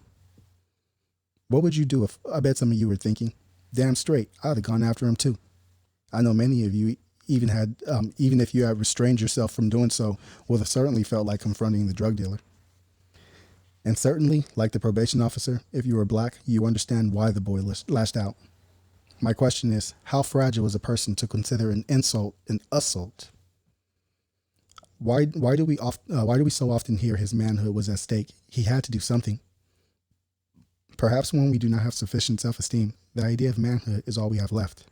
What would you do if, I bet some of you were thinking, damn straight, I'd have gone after him too. I know many of you, even if you had restrained yourself from doing so, would have certainly felt like confronting the drug dealer. And certainly, like the probation officer, if you were black, you understand why the boy lashed out. My question is, how fragile is a person to consider an insult an assault? Why do we so often hear his manhood was at stake? He had to do something. Perhaps when we do not have sufficient self-esteem, the idea of manhood is all we have left.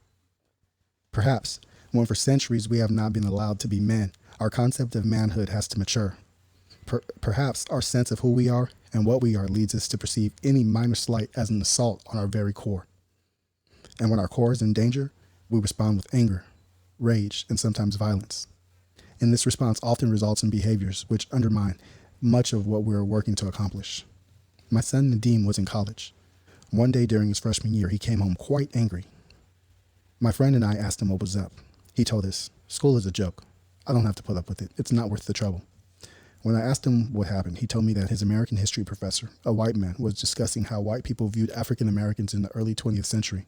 Perhaps when for centuries we have not been allowed to be men, our concept of manhood has to mature. Perhaps our sense of who we are and what we are leads us to perceive any minor slight as an assault on our very core. And when our core is in danger, we respond with anger, rage, and sometimes violence. And this response often results in behaviors which undermine much of what we're working to accomplish. My son Nadim was in college. One day during his freshman year, he came home quite angry. My friend and I asked him what was up. He told us, "School is a joke. I don't have to put up with it. It's not worth the trouble." When I asked him what happened, he told me that his American history professor, a white man, was discussing how white people viewed African Americans in the early 20th century.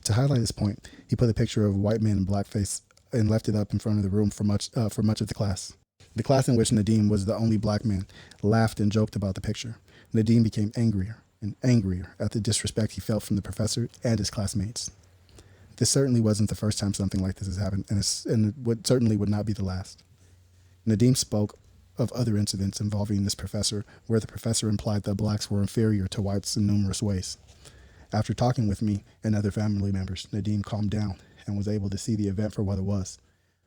To highlight his point, he put a picture of a white man in blackface and left it up in front of the room for much of the class. The class in which Nadim was the only black man laughed and joked about the picture. Nadim became angrier and angrier at the disrespect he felt from the professor and his classmates. This certainly wasn't the first time something like this has happened, and it certainly would not be the last. Nadim spoke of other incidents involving this professor where the professor implied that blacks were inferior to whites in numerous ways. After talking with me and other family members, Nadim calmed down and was able to see the event for what it was.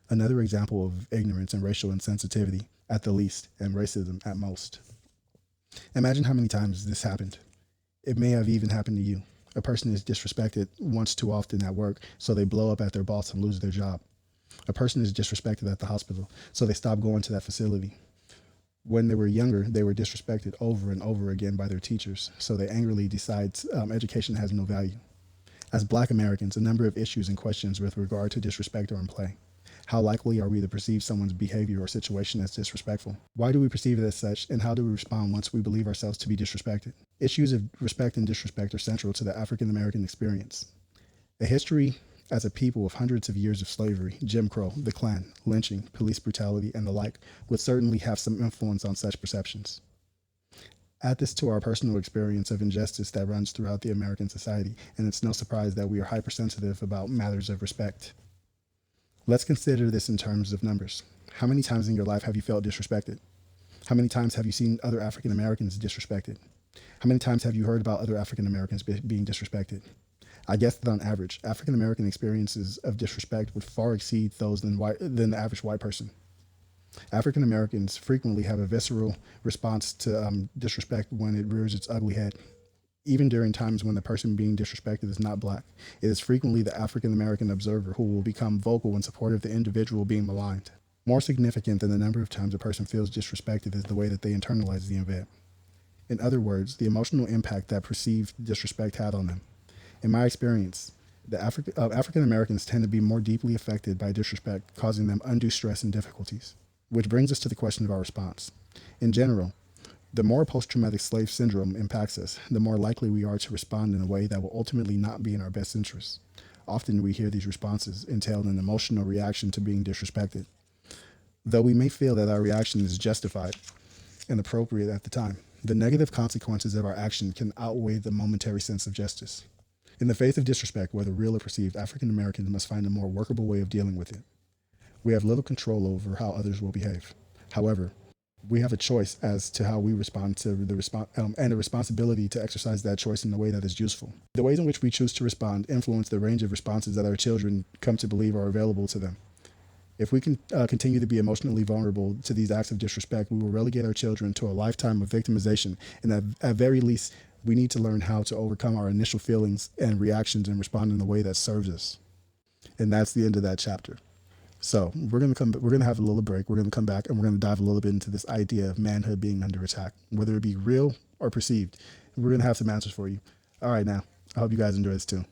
Another example of ignorance and racial insensitivity at the least, and racism at most. Imagine how many times this happened. It may have even happened to you. A person is disrespected once too often at work, so they blow up at their boss and lose their job. A person is disrespected at the hospital, so they stop going to that facility. When they were younger, they were disrespected over and over again by their teachers, so they angrily decide education has no value. As Black Americans, a number of issues and questions with regard to disrespect are in play. How likely are we to perceive someone's behavior or situation as disrespectful? Why do we perceive it as such, and how do we respond once we believe ourselves to be disrespected? Issues of respect and disrespect are central to the African American experience. A history as a people of hundreds of years of slavery, Jim Crow, the Klan, lynching, police brutality, and the like would certainly have some influence on such perceptions. Add this to our personal experience of injustice that runs throughout the American society, and it's no surprise that we are hypersensitive about matters of respect. Let's consider this in terms of numbers. How many times in your life have you felt disrespected? How many times have you seen other African Americans disrespected? How many times have you heard about other African Americans being disrespected? I guess that on average, African American experiences of disrespect would far exceed those than the average white person. African Americans frequently have a visceral response to disrespect when it rears its ugly head. Even during times when the person being disrespected is not Black, it is frequently the African American observer who will become vocal in support of the individual being maligned. More significant than the number of times a person feels disrespected is the way that they internalize the event. In other words, the emotional impact that perceived disrespect had on them. In my experience, the African Americans tend to be more deeply affected by disrespect, causing them undue stress and difficulties. Which brings us to the question of our response. In general, the more post-traumatic slave syndrome impacts us, the more likely we are to respond in a way that will ultimately not be in our best interests. Often we hear these responses entail an emotional reaction to being disrespected. Though we may feel that our reaction is justified and appropriate at the time, the negative consequences of our action can outweigh the momentary sense of justice. In the face of disrespect, whether real or perceived, African Americans must find a more workable way of dealing with it. We have little control over how others will behave. However, we have a choice as to how we respond to and a responsibility to exercise that choice in a way that is useful. The ways in which we choose to respond influence the range of responses that our children come to believe are available to them. If we can continue to be emotionally vulnerable to these acts of disrespect, we will relegate our children to a lifetime of victimization, and at very least, we need to learn how to overcome our initial feelings and reactions and respond in a way that serves us. And that's the end of that chapter. So we're gonna have a little break. We're gonna come back and we're gonna dive a little bit into this idea of manhood being under attack, whether it be real or perceived. We're gonna have some answers for you. All right, now I hope you guys enjoy this too.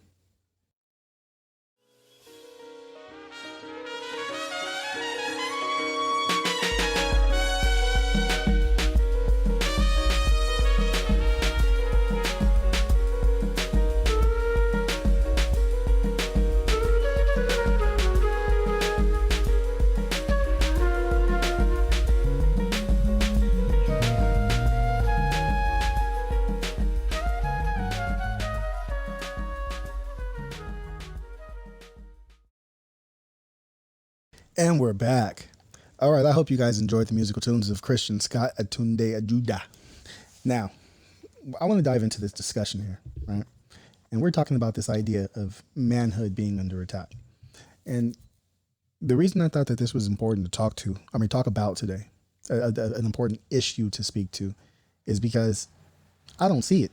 And we're back. All right, I hope you guys enjoyed the musical tunes of Christian Scott Atunde Ajuda. Now, I want to dive into this discussion here, right? And we're talking about this idea of manhood being under attack. And the reason I thought that this was important to talk about today, an important issue to speak to, is because I don't see it.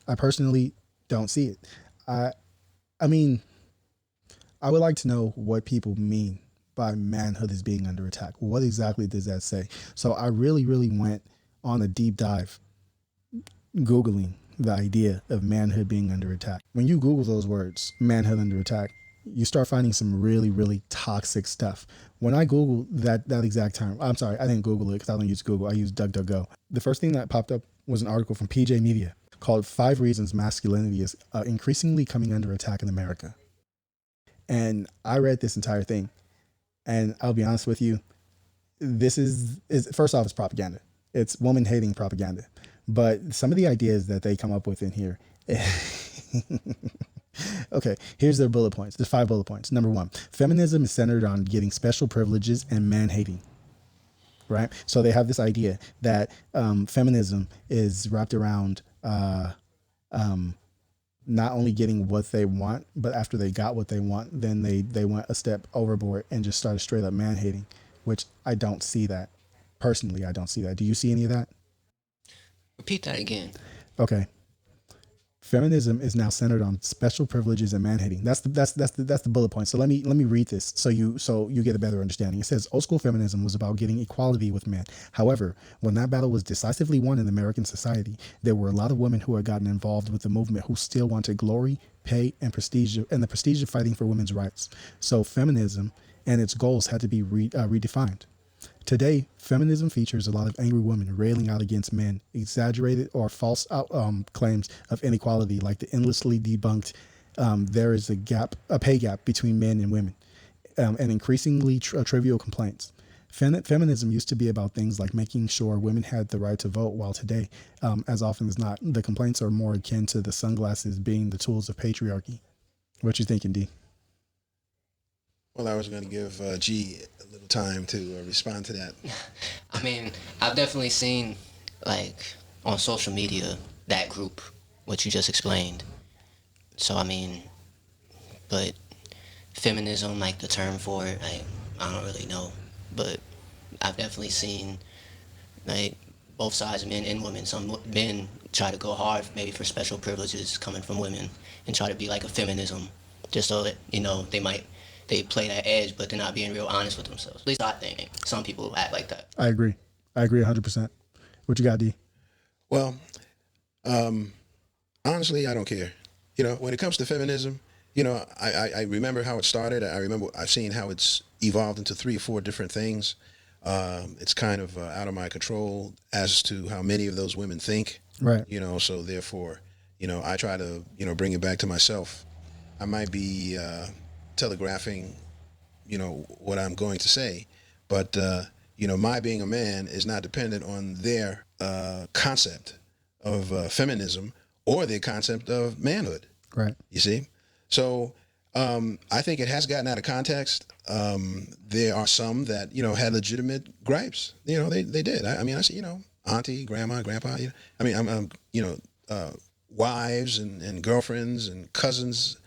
I personally don't see it. I mean, I would like to know what people mean by manhood is being under attack. What exactly does that say? So I really, really went on a deep dive Googling the idea of manhood being under attack. When you Google those words, manhood under attack, you start finding some really, really toxic stuff. When I Googled that exact term, I'm sorry, I didn't Google it because I don't use Google. I use DuckDuckGo. The first thing that popped up was an article from PJ Media called 5 Reasons Masculinity is Increasingly Coming Under Attack in America. And I read this entire thing. And I'll be honest with you, this is first off, it's propaganda. It's woman hating propaganda. But some of the ideas that they come up with in here. Okay, here's their bullet points. There's 5 bullet points. Number 1, feminism is centered on getting special privileges and man hating. Right? So they have this idea that feminism is wrapped around not only getting what they want, but after they got what they want, then they went a step overboard and just started straight up man hating, which I don't see that. Personally, I don't see that. Do you see any of that?
Repeat that again.
Okay. Feminism is now centered on special privileges and man hating. That's the bullet point. So let me read this so you get a better understanding. It says old school feminism was about getting equality with men. However, when that battle was decisively won in American society, there were a lot of women who had gotten involved with the movement who still wanted glory, pay, and prestige, and the prestige of fighting for women's rights. So feminism and its goals had to be redefined. Today, feminism features a lot of angry women railing out against men, exaggerated or false claims of inequality, like the endlessly debunked there is a pay gap between men and women, and increasingly trivial complaints. Feminism used to be about things like making sure women had the right to vote, while today, as often as not, the complaints are more akin to the sunglasses being the tools of patriarchy. What you thinking, D?
Well, I was going to give G a little time to respond to that.
I mean, I've definitely seen, like, on social media, that group, what you just explained. So, I mean, but feminism, like the term for it, I don't really know. But I've definitely seen, like, both sides, men and women. Some men try to go hard, maybe for special privileges coming from women, and try to be like a feminism, just so that, they play that edge, but they're not being real honest with themselves. At least I think some people act like that.
I agree 100%. What you got, D?
Well, honestly, I don't care. When it comes to feminism, I remember how it started. I've seen how it's evolved into 3 or 4 different things. It's kind of out of my control as to how many of those women think.
Right.
So therefore, I try to, bring it back to myself. I might be telegraphing, what I'm going to say, but my being a man is not dependent on their concept of feminism or their concept of manhood.
Right.
You see, so I think it has gotten out of context. There are some that had legitimate gripes. They did. I see auntie, grandma, grandpa. Wives and girlfriends and cousins.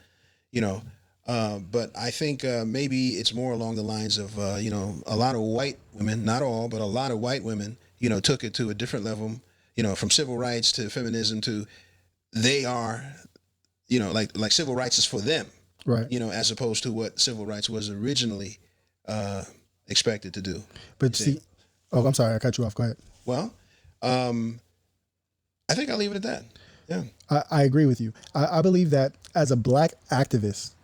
But I think maybe it's more along the lines of, a lot of white women, not all, but a lot of white women, took it to a different level, from civil rights to feminism to they are, like civil rights is for them,
right?
As opposed to what civil rights was originally expected to do.
But see, I'm sorry, I cut you off. Go ahead.
Well, I think I'll leave it at that. Yeah.
I agree with you. I believe that as a black activist,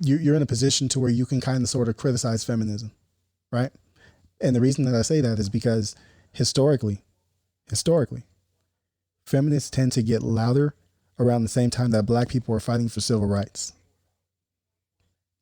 you're in a position to where you can kind of sort of criticize feminism, right? And the reason that I say that is because historically, feminists tend to get louder around the same time that black people are fighting for civil rights.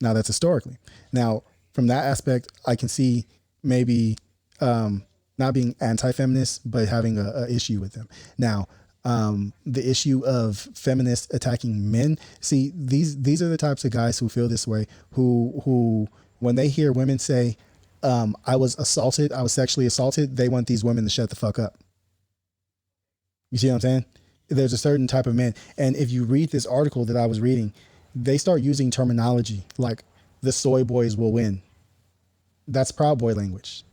Now that's historically. Now, from that aspect, I can see maybe not being anti-feminist, but having a issue with them. Now, the issue of feminists attacking men. See, these are the types of guys who feel this way, who when they hear women say, I was sexually assaulted, they want these women to shut the fuck up. You see what I'm saying? There's a certain type of man. And if you read this article that I was reading, they start using terminology like the soy boys will win. That's Proud Boy language.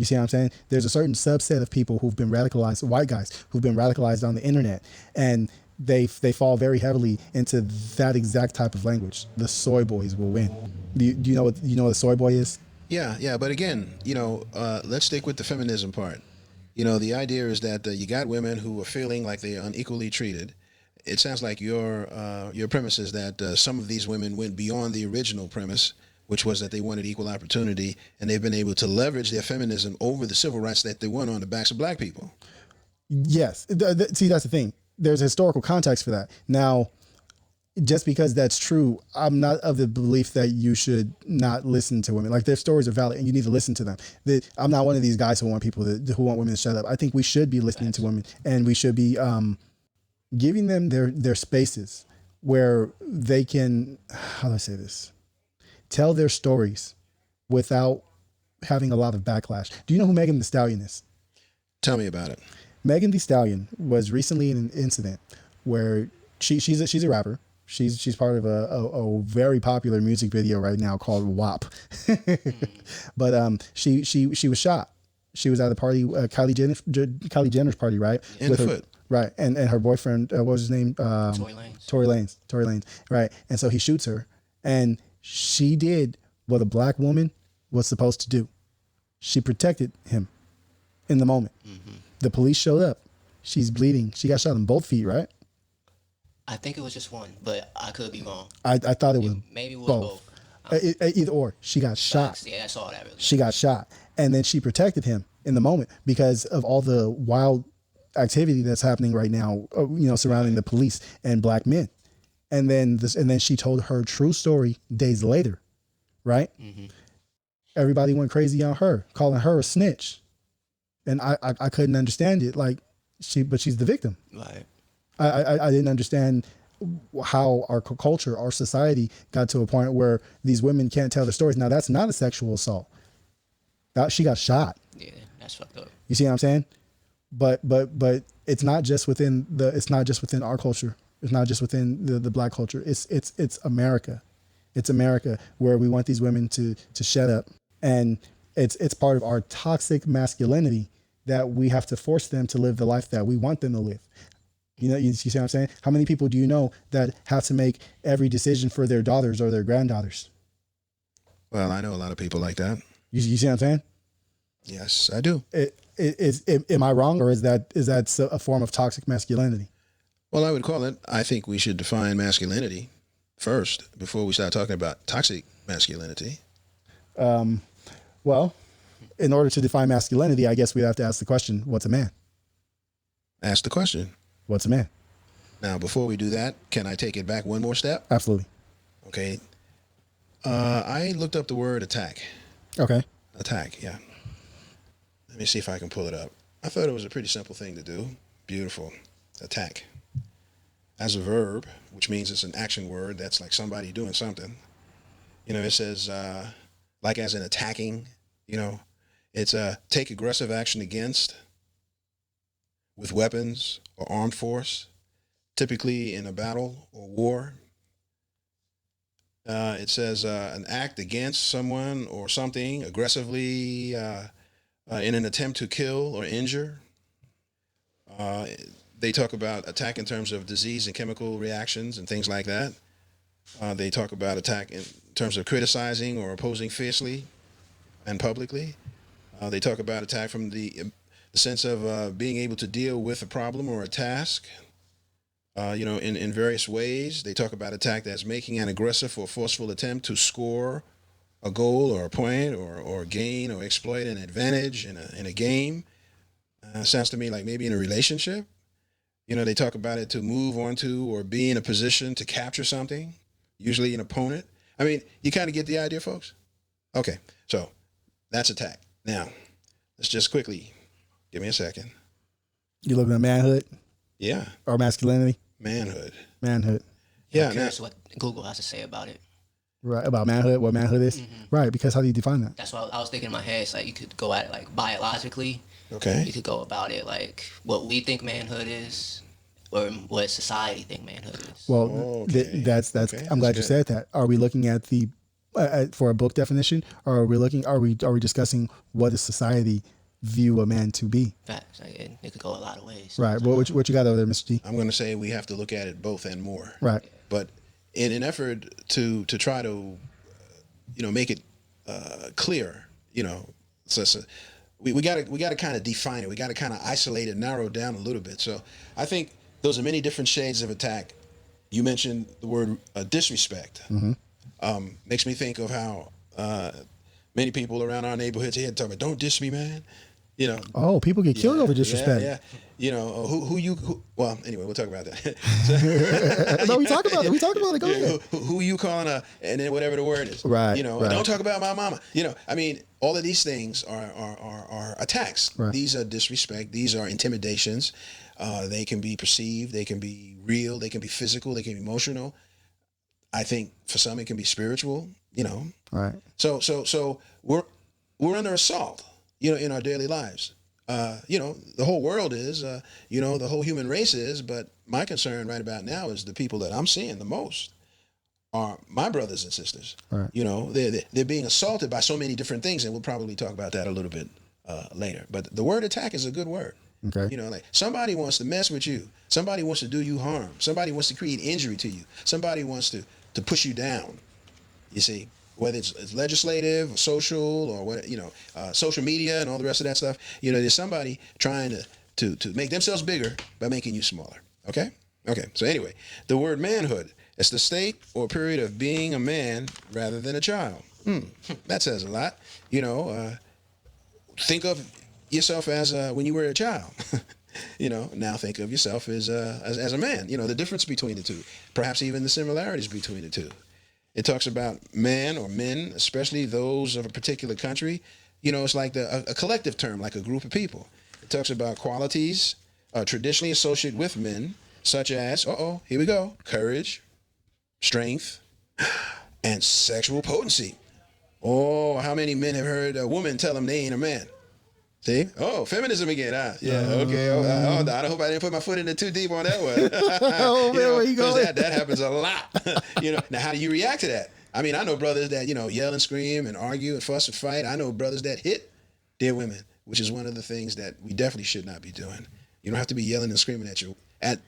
You see what I'm saying? There's a certain subset of people who've been radicalized, white guys who've been radicalized on the internet, and they fall very heavily into that exact type of language. The soy boys will win. Do you know what a soy boy is?
Yeah, yeah. But again, let's stick with the feminism part. The idea is that you got women who are feeling like they are unequally treated. It sounds like your premise is that some of these women went beyond the original premise, which was that they wanted equal opportunity, and they've been able to leverage their feminism over the civil rights that they won on the backs of black people.
Yes. See, that's the thing. There's a historical context for that. Now, just because that's true, I'm not of the belief that you should not listen to women. Like, their stories are valid and you need to listen to them. I'm not one of these guys who want who want women to shut up. I think we should be listening to women, and we should be giving them their spaces where they can, how do I say this? Tell their stories without having a lot of backlash. Do you know who Megan Thee Stallion is?
Tell me about it.
Megan Thee Stallion was recently in an incident where she's a rapper. She's part of a very popular music video right now called WAP. But she was shot. She was at a party, Kylie Jenner's party, right?
In the foot.
Right, and her boyfriend, what was his name?
Tory Lanez.
Tory Lanez, right? And so he shoots her, and she did what a black woman was supposed to do. She protected him in the moment. Mm-hmm. The police showed up. She's bleeding. She got shot in both feet, right?
I think it was just one, but I could be wrong.
I thought it was
maybe it was
both. Either or. She got shot.
Yeah, I saw that. Really.
She got shot, and then she protected him in the moment because of all the wild activity that's happening right now, surrounding the police and black men. And then she told her true story days later, right? Mm-hmm. Everybody went crazy on her, calling her a snitch, and I couldn't understand it. Like, but she's the victim.
Right.
I didn't understand how our culture, our society got to a point where these women can't tell their stories. Now, that's not a sexual assault. She got shot.
Yeah, that's fucked up.
You see what I'm saying? But it's not just within our culture. It's not just within the black culture. It's America. It's America where we want these women to shut up, and it's part of our toxic masculinity that we have to force them to live the life that we want them to live. You see what I'm saying? How many people do you know that have to make every decision for their daughters or their granddaughters?
Well, I know a lot of people like that.
You see what I'm saying?
Yes, I do.
Am I wrong, or is that a form of toxic masculinity?
Well, I would call it, I think we should define masculinity first before we start talking about toxic masculinity.
Well, in order to define masculinity, I guess we have to ask the question, what's a man?
Ask the question.
What's a man?
Now, before we do that, can I take it back one more step?
Absolutely.
Okay. I looked up the word attack.
Okay.
Attack, yeah. Let me see if I can pull it up. I thought it was a pretty simple thing to do. Beautiful. Attack. As a verb, which means it's an action word, that's like somebody doing something. It says, like as in attacking, it's take aggressive action against with weapons or armed force, typically in a battle or war. It says an act against someone or something aggressively in an attempt to kill or injure. They talk about attack in terms of disease and chemical reactions and things like that. They talk about attack in terms of criticizing or opposing fiercely and publicly. They talk about attack from the sense of being able to deal with a problem or a task, in various ways. They talk about attack as making an aggressive or forceful attempt to score a goal or a point or gain or exploit an advantage in a game. Sounds to me like maybe in a relationship. They talk about it to move on to or be in a position to capture something, usually an opponent. I mean, you kind of get the idea, folks? Okay, so that's attack. Now, let's just quickly, give me a second.
You looking at manhood?
Yeah.
Or masculinity?
Manhood.
Yeah. I'm curious what Google has to say about it.
Right, about manhood, what manhood is? Mm-hmm. Right, because how do you define that?
That's what I was thinking in my head. It's like you could go at it like biologically.
Okay.
You could go about it like what we think manhood is, or what society think manhood is.
Well, that's.
Okay,
I'm glad you
good.
said that. Are we looking at the for a book definition, or are we looking? Are we discussing what does society view a man to be?
Facts. Like, it could go a lot of ways.
Right. What you got over there, Mr. G?
I'm going to say we have to look at it both and more.
Right.
But in an effort to try to, make it clear, so we got to kind of define it. We got to kind of isolate it, narrow it down a little bit. So I think those are many different shades of attack. You mentioned the word disrespect. Makes me think of how many people around our neighborhoods here talk about, "Don't diss me, man."
Oh, people get killed over disrespect.
Yeah. Well, anyway, we'll talk about that.
No, we talked about it. Go ahead.
Who you calling and then whatever the word is.
Right.
Right. Don't talk about my mama. All of these things are attacks.
Right.
These are disrespect. These are intimidations. They can be perceived. They can be real. They can be physical. They can be emotional. I think for some it can be spiritual.
Right.
So we're under assault. In our daily lives. The whole world is, the whole human race is, but my concern right about now is the people that I'm seeing the most are my brothers and sisters.
Right.
They're being assaulted by so many different things, and we'll probably talk about that a little bit later. But the word attack is a good word.
Okay.
Like somebody wants to mess with you. Somebody wants to do you harm. Somebody wants to create injury to you. Somebody wants to push you down. You see? Whether it's legislative or social or what, social media and all the rest of that stuff, there's somebody trying to make themselves bigger by making you smaller. Okay. So anyway, the word manhood, it's the state or period of being a man rather than a child. That says a lot. Think of yourself as when you were a child. Now think of yourself as a man. The difference between the two, perhaps even the similarities between the two. It talks about man or men, especially those of a particular country. It's like a collective term, like a group of people. It talks about qualities traditionally associated with men, such as, here we go, courage, strength, and sexual potency. Oh, how many men have heard a woman tell them they ain't a man? See? Oh, feminism again, huh? Yeah, okay. I hope I didn't put my foot in it too deep on that one.
Oh, man, where you going?
That happens a lot. Now how do you react to that? I mean, I know brothers that, yell and scream and argue and fuss and fight. I know brothers that hit their women, which is one of the things that we definitely should not be doing. You don't have to be yelling and screaming at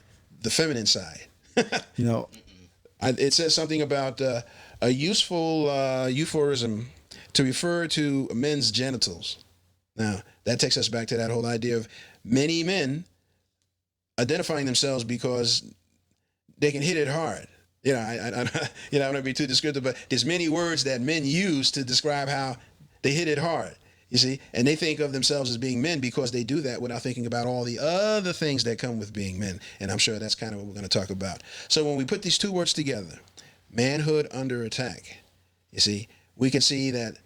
the feminine side. It says something about a useful euphorism to refer to men's genitals. Now, that takes us back to that whole idea of many men identifying themselves because they can hit it hard. I don't want to be too descriptive, but there's many words that men use to describe how they hit it hard, you see? And they think of themselves as being men because they do that without thinking about all the other things that come with being men. And I'm sure that's kind of what we're going to talk about. So when we put these two words together, manhood under attack, you see, we can see that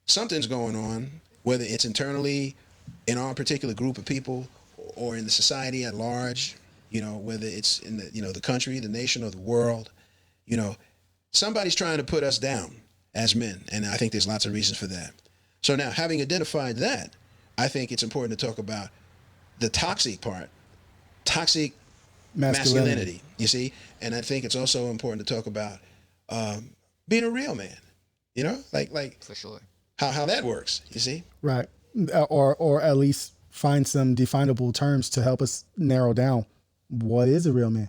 something's going on, whether it's internally in our particular group of people or in the society at large, whether it's in the country, the nation, or the world, somebody's trying to put us down as men. And I think there's lots of reasons for that. So now, having identified that, I think it's important to talk about the toxic part, toxic masculinity, you see? And I think it's also important to talk about being a real man, like
For sure.
How that works, you see?
Right. Or at least find some definable terms to help us narrow down what is a real man.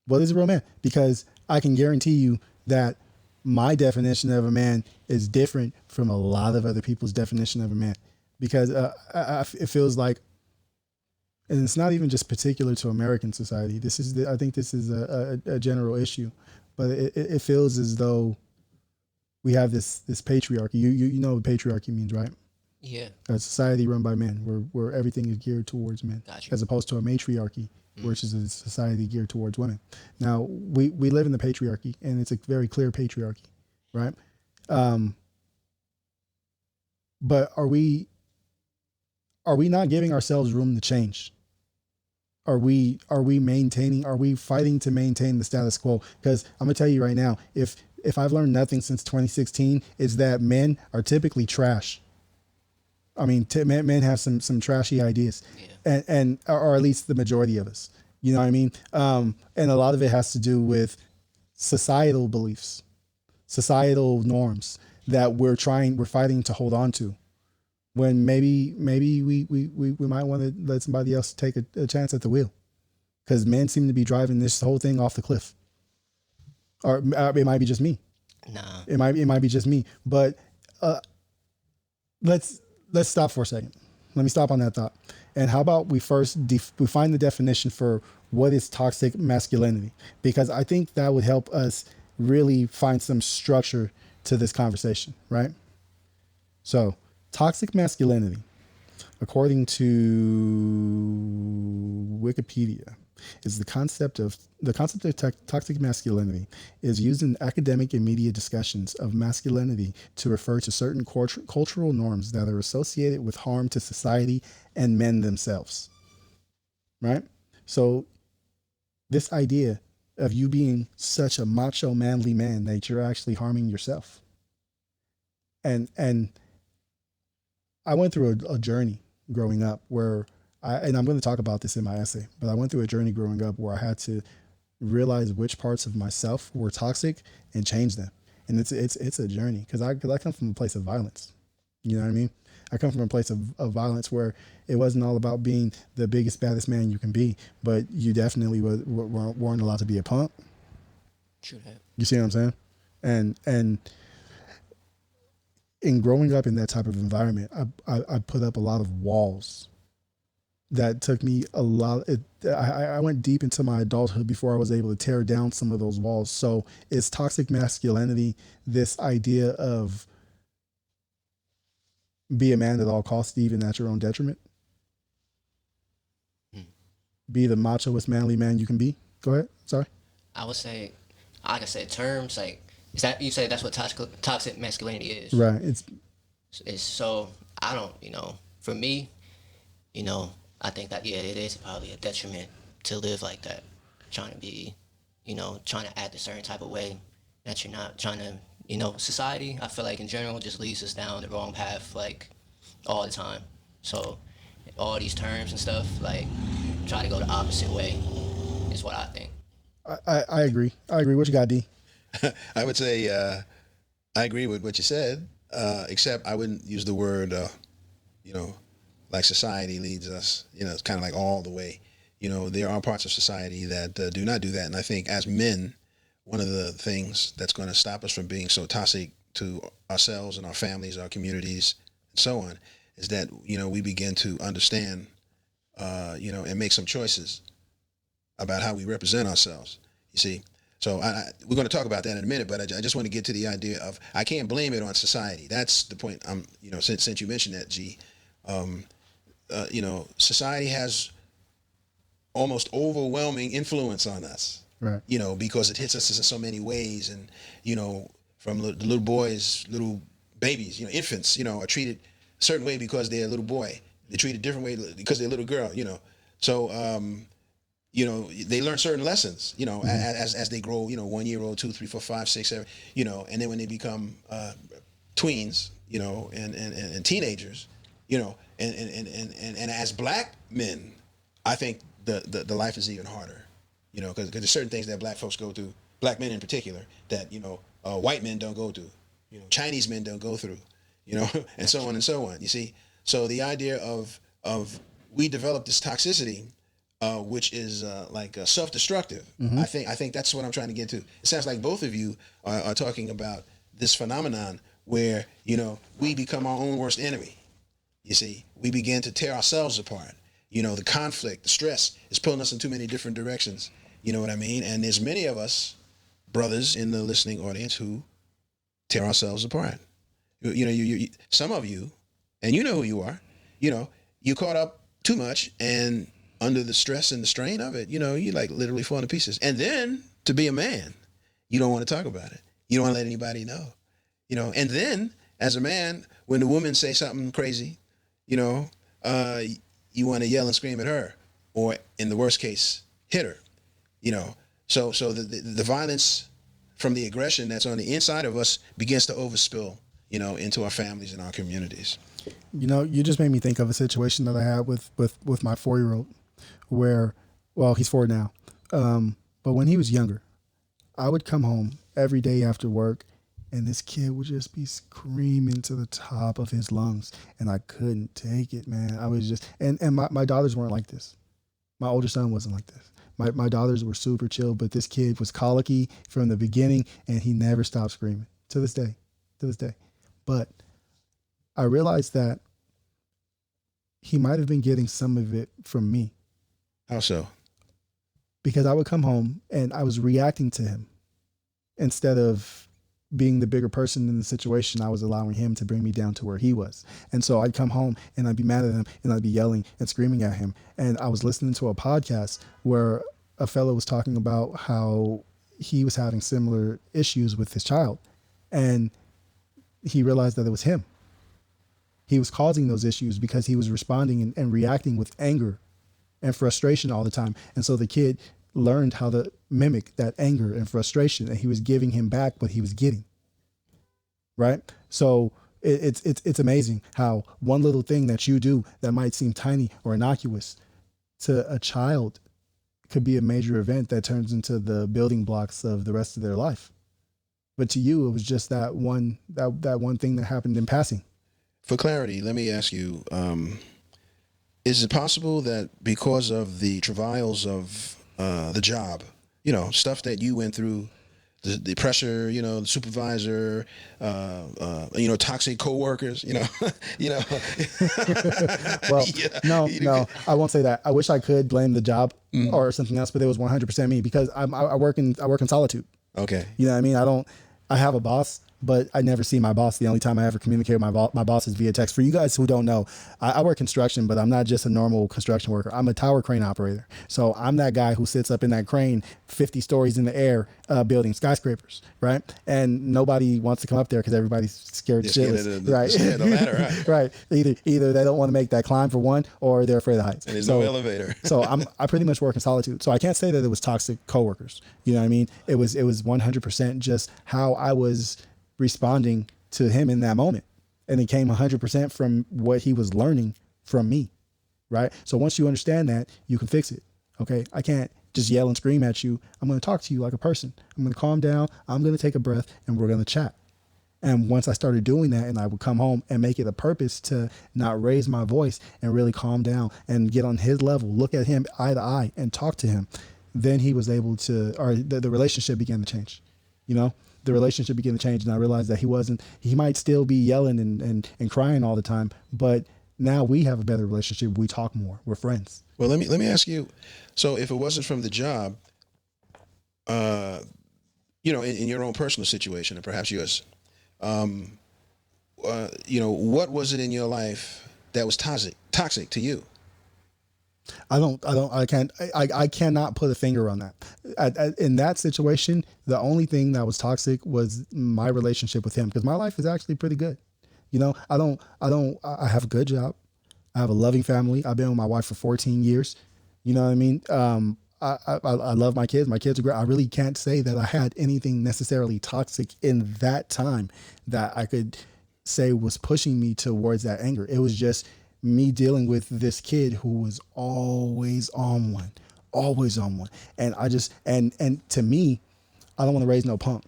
What is a real man? Because I can guarantee you that my definition of a man is different from a lot of other people's definition of a man. Because it feels like, and it's not even just particular to American society. I think this is a general issue, but it feels as though we have this patriarchy. You know what patriarchy means, right?
Yeah.
A society run by men, where everything is geared towards men,
Gotcha.
as opposed to a matriarchy, which is a society geared towards women. Now we live in the patriarchy, and it's a very clear patriarchy, right? But are we not giving ourselves room to change? Are we fighting to maintain the status quo? Because I'm gonna tell you right now, if I've learned nothing since 2016, is that men are typically trash. I mean, men have some trashy ideas, and or at least the majority of us. And a lot of it has to do with societal beliefs. societal norms that we're fighting to hold on to. When maybe we might want to let somebody else take a chance at the wheel, because men seem to be driving this whole thing off the cliff. Or it might be just me.
Nah.
It might be just me. But let's stop for a second. Let me stop on that thought. And how about we first we find the definition for what is toxic masculinity? Because I think that would help us really find some structure to this conversation, right? So, toxic masculinity, according to Wikipedia, is the concept of toxic masculinity is used in academic and media discussions of masculinity to refer to certain cultural norms that are associated with harm to society and men themselves. Right? So this idea of you being such a macho manly man that you're actually harming yourself. And I went through a journey growing up where and I'm going to talk about this in my essay, but I went through a journey growing up where I had to realize which parts of myself were toxic and change them. And it's a journey because I come from a place of violence. You know what I mean? I come from a place of violence where it wasn't all about being the biggest, baddest man you can be, but you definitely weren't allowed to be a punk.
True that.
You see what I'm saying? And in growing up in that type of environment, I put up a lot of walls that took me a lot. I went deep into my adulthood before I was able to tear down some of those walls. So is toxic masculinity this idea of be a man at all costs, even at your own detriment? Be the machoest manly man you can be? Go ahead. Sorry.
I would say, like I said, terms like, is that you say that's what toxic masculinity is?
Right.
It's so I don't, for me, I think that it is probably a detriment to live like that, trying to be, trying to act a certain type of way that you're not trying to, society. I feel like in general just leads us down the wrong path like all the time. So all these terms and stuff like try to go the opposite way is what I think.
I agree. What you got, D?
I would say I agree with what you said, except I wouldn't use the word, like society leads us. It's kind of like all the way. There are parts of society that do not do that. And I think as men, one of the things that's going to stop us from being so toxic to ourselves and our families, our communities, and so on, is that, we begin to understand, and make some choices about how we represent ourselves, you see. So we're going to talk about that in a minute, but I just want to get to the idea of I can't blame it on society. That's the point. Since you mentioned that, G, society has almost overwhelming influence on us,
right?
Because it hits us in so many ways, and from the little boys, little babies, infants, are treated a certain way because they're a little boy. They're treated a different way because they're a little girl. So they learn certain lessons, as they grow, 1 year old, 2, 3, 4, 5, 6, 7, and then when they become tweens, and teenagers, and as black men, I think the life is even harder, because there's certain things that black folks go through, black men in particular, that white men don't go through, Chinese men don't go through, and so on and so on. You see, so the idea of we develop this toxicity, which is like self-destructive.
Mm-hmm.
I think that's what I'm trying to get to. It sounds like both of you are talking about this phenomenon where we become our own worst enemy. You see, we begin to tear ourselves apart. The conflict, the stress is pulling us in too many different directions. You know what I mean? And there's many of us, brothers in the listening audience, who tear ourselves apart. You some of you, and you know who you are, you caught up too much, and under the stress and the strain of it, you like literally falling to pieces. And then to be a man, you don't want to talk about it. You don't want to let anybody know, and then as a man, when the woman say something crazy, you want to yell and scream at her, or in the worst case, hit her, So the violence from the aggression that's on the inside of us begins to overspill, into our families and our communities.
You just made me think of a situation that I had with my 4-year-old, where, well, he's 4 now, but when he was younger, I would come home every day after work, and this kid would just be screaming to the top of his lungs, and I couldn't take it, man. I was just, and my daughters weren't like this. My older son wasn't like this. My daughters were super chill, but this kid was colicky from the beginning, and he never stopped screaming to this day, But I realized that he might have been getting some of it from me.
How so?
Because I would come home and I was reacting to him instead of being the bigger person in the situation. I was allowing him to bring me down to where he was. And so I'd come home and I'd be mad at him and I'd be yelling and screaming at him. And I was listening to a podcast where a fellow was talking about how he was having similar issues with his child. And he realized that it was him. He was causing those issues because he was responding and reacting with anger and frustration all the time. And so the kid learned how to mimic that anger and frustration, and he was giving him back what he was getting. Right? So it's amazing how one little thing that you do that might seem tiny or innocuous to a child could be a major event that turns into the building blocks of the rest of their life. But to you, it was just that one thing that happened in passing.
For clarity, let me ask you, is it possible that because of the travails of the job, stuff that you went through, the pressure, the supervisor, toxic coworkers,
Well,
Yeah.
no, I won't say that. I wish I could blame the job or something else, but it was 100% me because I work in solitude.
Okay.
You know what I mean? I have a boss, but I never see my boss. The only time I ever communicate with my boss is via text. For you guys who don't know, I work construction, but I'm not just a normal construction worker. I'm a tower crane operator. So I'm that guy who sits up in that crane 50 stories in the air, building skyscrapers, right? And nobody wants to come up there because everybody's scared shitless, right?
Scared of the ladder, right?
Right. Either they don't want to make that climb for one, or they're afraid of heights.
And there's no elevator.
So I pretty much work in solitude. So I can't say that it was toxic coworkers. You know what I mean? It was 100% just how I was responding to him in that moment. And it came 100% from what he was learning from me. Right. So once you understand that, you can fix it. Okay. I can't just yell and scream at you. I'm going to talk to you like a person. I'm going to calm down. I'm going to take a breath and we're going to chat. And once I started doing that, and I would come home and make it a purpose to not raise my voice and really calm down and get on his level, look at him eye to eye and talk to him, then he was able to, or the relationship began to change. The relationship began to change, and I realized that he might still be yelling and crying all the time, but now we have a better relationship. We talk more. We're friends.
Well, let me ask you. So if it wasn't from the job, in your own personal situation, and perhaps yours, what was it in your life that was toxic to you? I cannot put a finger on that. In that situation, the only thing that was toxic was my relationship with him, because my life is actually pretty good. I have a good job. I have a loving family. I've been with my wife for 14 years. You know what I mean? I love my kids. My kids are great. I really can't say that I had anything necessarily toxic in that time that I could say was pushing me towards that anger. It was just me dealing with this kid who was always on one. And I just, and to me, I don't want to raise no punk.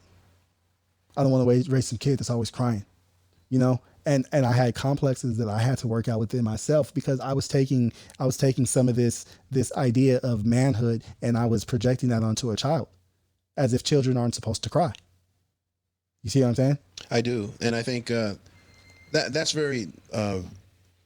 I don't want to raise some kid that's always crying, and I had complexes that I had to work out within myself because I was taking some of this idea of manhood and I was projecting that onto a child as if children aren't supposed to cry. You see what I'm saying? I do. And I think, that's very,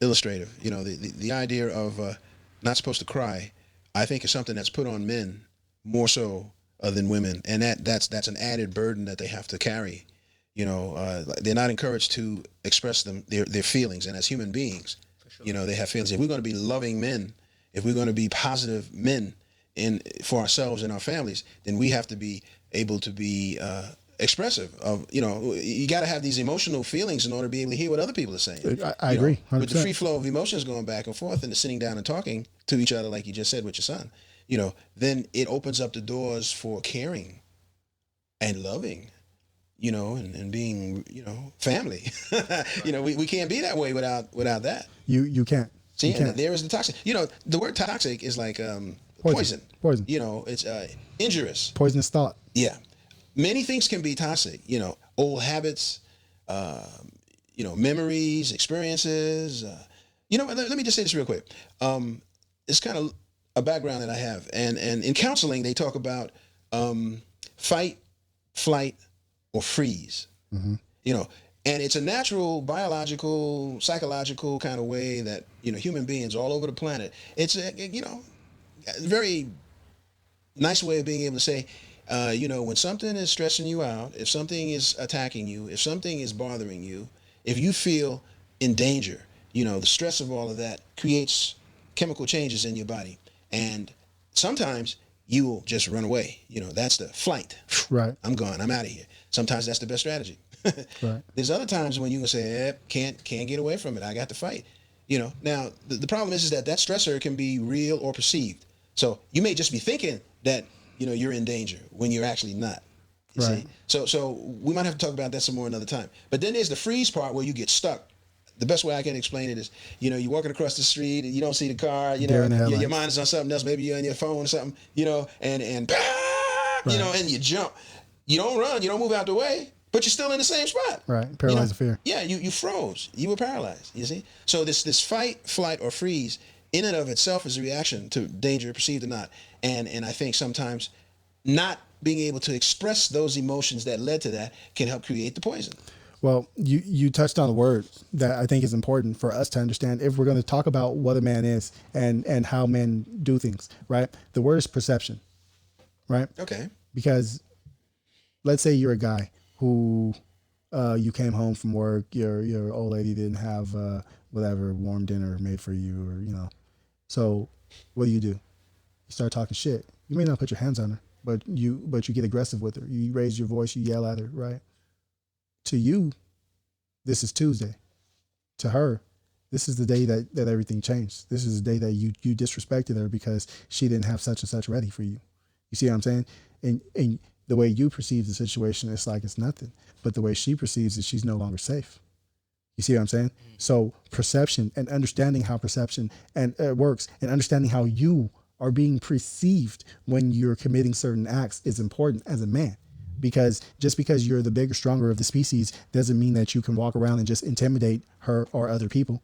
illustrative. The idea of not supposed to cry, I think is something that's put on men more so than women, and that's an added burden that they have to carry. They're not encouraged to express their feelings, and as human beings, sure, they have feelings. If we're going to be loving men, if we're going to be positive men for ourselves and our families, then we have to be able to be expressive of, you got to have these emotional feelings in order to be able to hear what other people are saying.
I agree. 100%.
With the free flow of emotions going back and forth and the sitting down and talking to each other, like you just said with your son, then it opens up the doors for caring and loving, and being, family. We can't be that way without that.
You can't.
See,
you can't.
there is the toxic. The word toxic is like poison.
Poison.
It's injurious.
Poisonous thought.
Yeah. Many things can be toxic, old habits, memories, experiences. Let me just say this real quick. It's kind of a background that I have, and in counseling they talk about fight, flight, or freeze. And it's a natural, biological, psychological kind of way that human beings all over the planet. It's a very nice way of being able to say, when something is stressing you out, if something is attacking you, if something is bothering you, if you feel in danger, the stress of all of that creates chemical changes in your body. And sometimes you will just run away. That's the flight.
Right.
I'm gone. I'm out of here. Sometimes that's the best strategy.
Right.
There's other times when you can say, can't get away from it. I got to fight. Now the problem is that stressor can be real or perceived. So you may just be thinking that you're in danger when you're actually not. You
Right.
see? So we might have to talk about that some more another time. But then there's the freeze part where you get stuck. The best way I can explain it is, you're walking across the street and you don't see the car. Your mind is on something else. Maybe you're on your phone or something. And and you jump. You don't run. You don't move out the way. But you're still in the same spot.
Right. Paralyzed fear.
Yeah, you froze. You were paralyzed, you see? So this fight, flight, or freeze, in and of itself is a reaction to danger, perceived or not. And I think sometimes not being able to express those emotions that led to that can help create the poison.
Well, you touched on a word that I think is important for us to understand if we're going to talk about what a man is and how men do things, right? The word is perception, right?
Okay.
Because let's say you're a guy who you came home from work, your old lady didn't have whatever warm dinner made for you, or so what do? You start talking shit. You may not put your hands on her, but you get aggressive with her. You raise your voice, you yell at her, right? To you, this is Tuesday. To her, this is the day that everything changed. This is the day that you disrespected her because she didn't have such and such ready for you. You see what I'm saying? And the way you perceive the situation, it's like it's nothing. But the way she perceives it, she's no longer safe. You see what I'm saying? So perception and understanding how perception works and understanding how you are being perceived when you're committing certain acts is important as a man. Because just because you're the bigger, stronger of the species doesn't mean that you can walk around and just intimidate her or other people.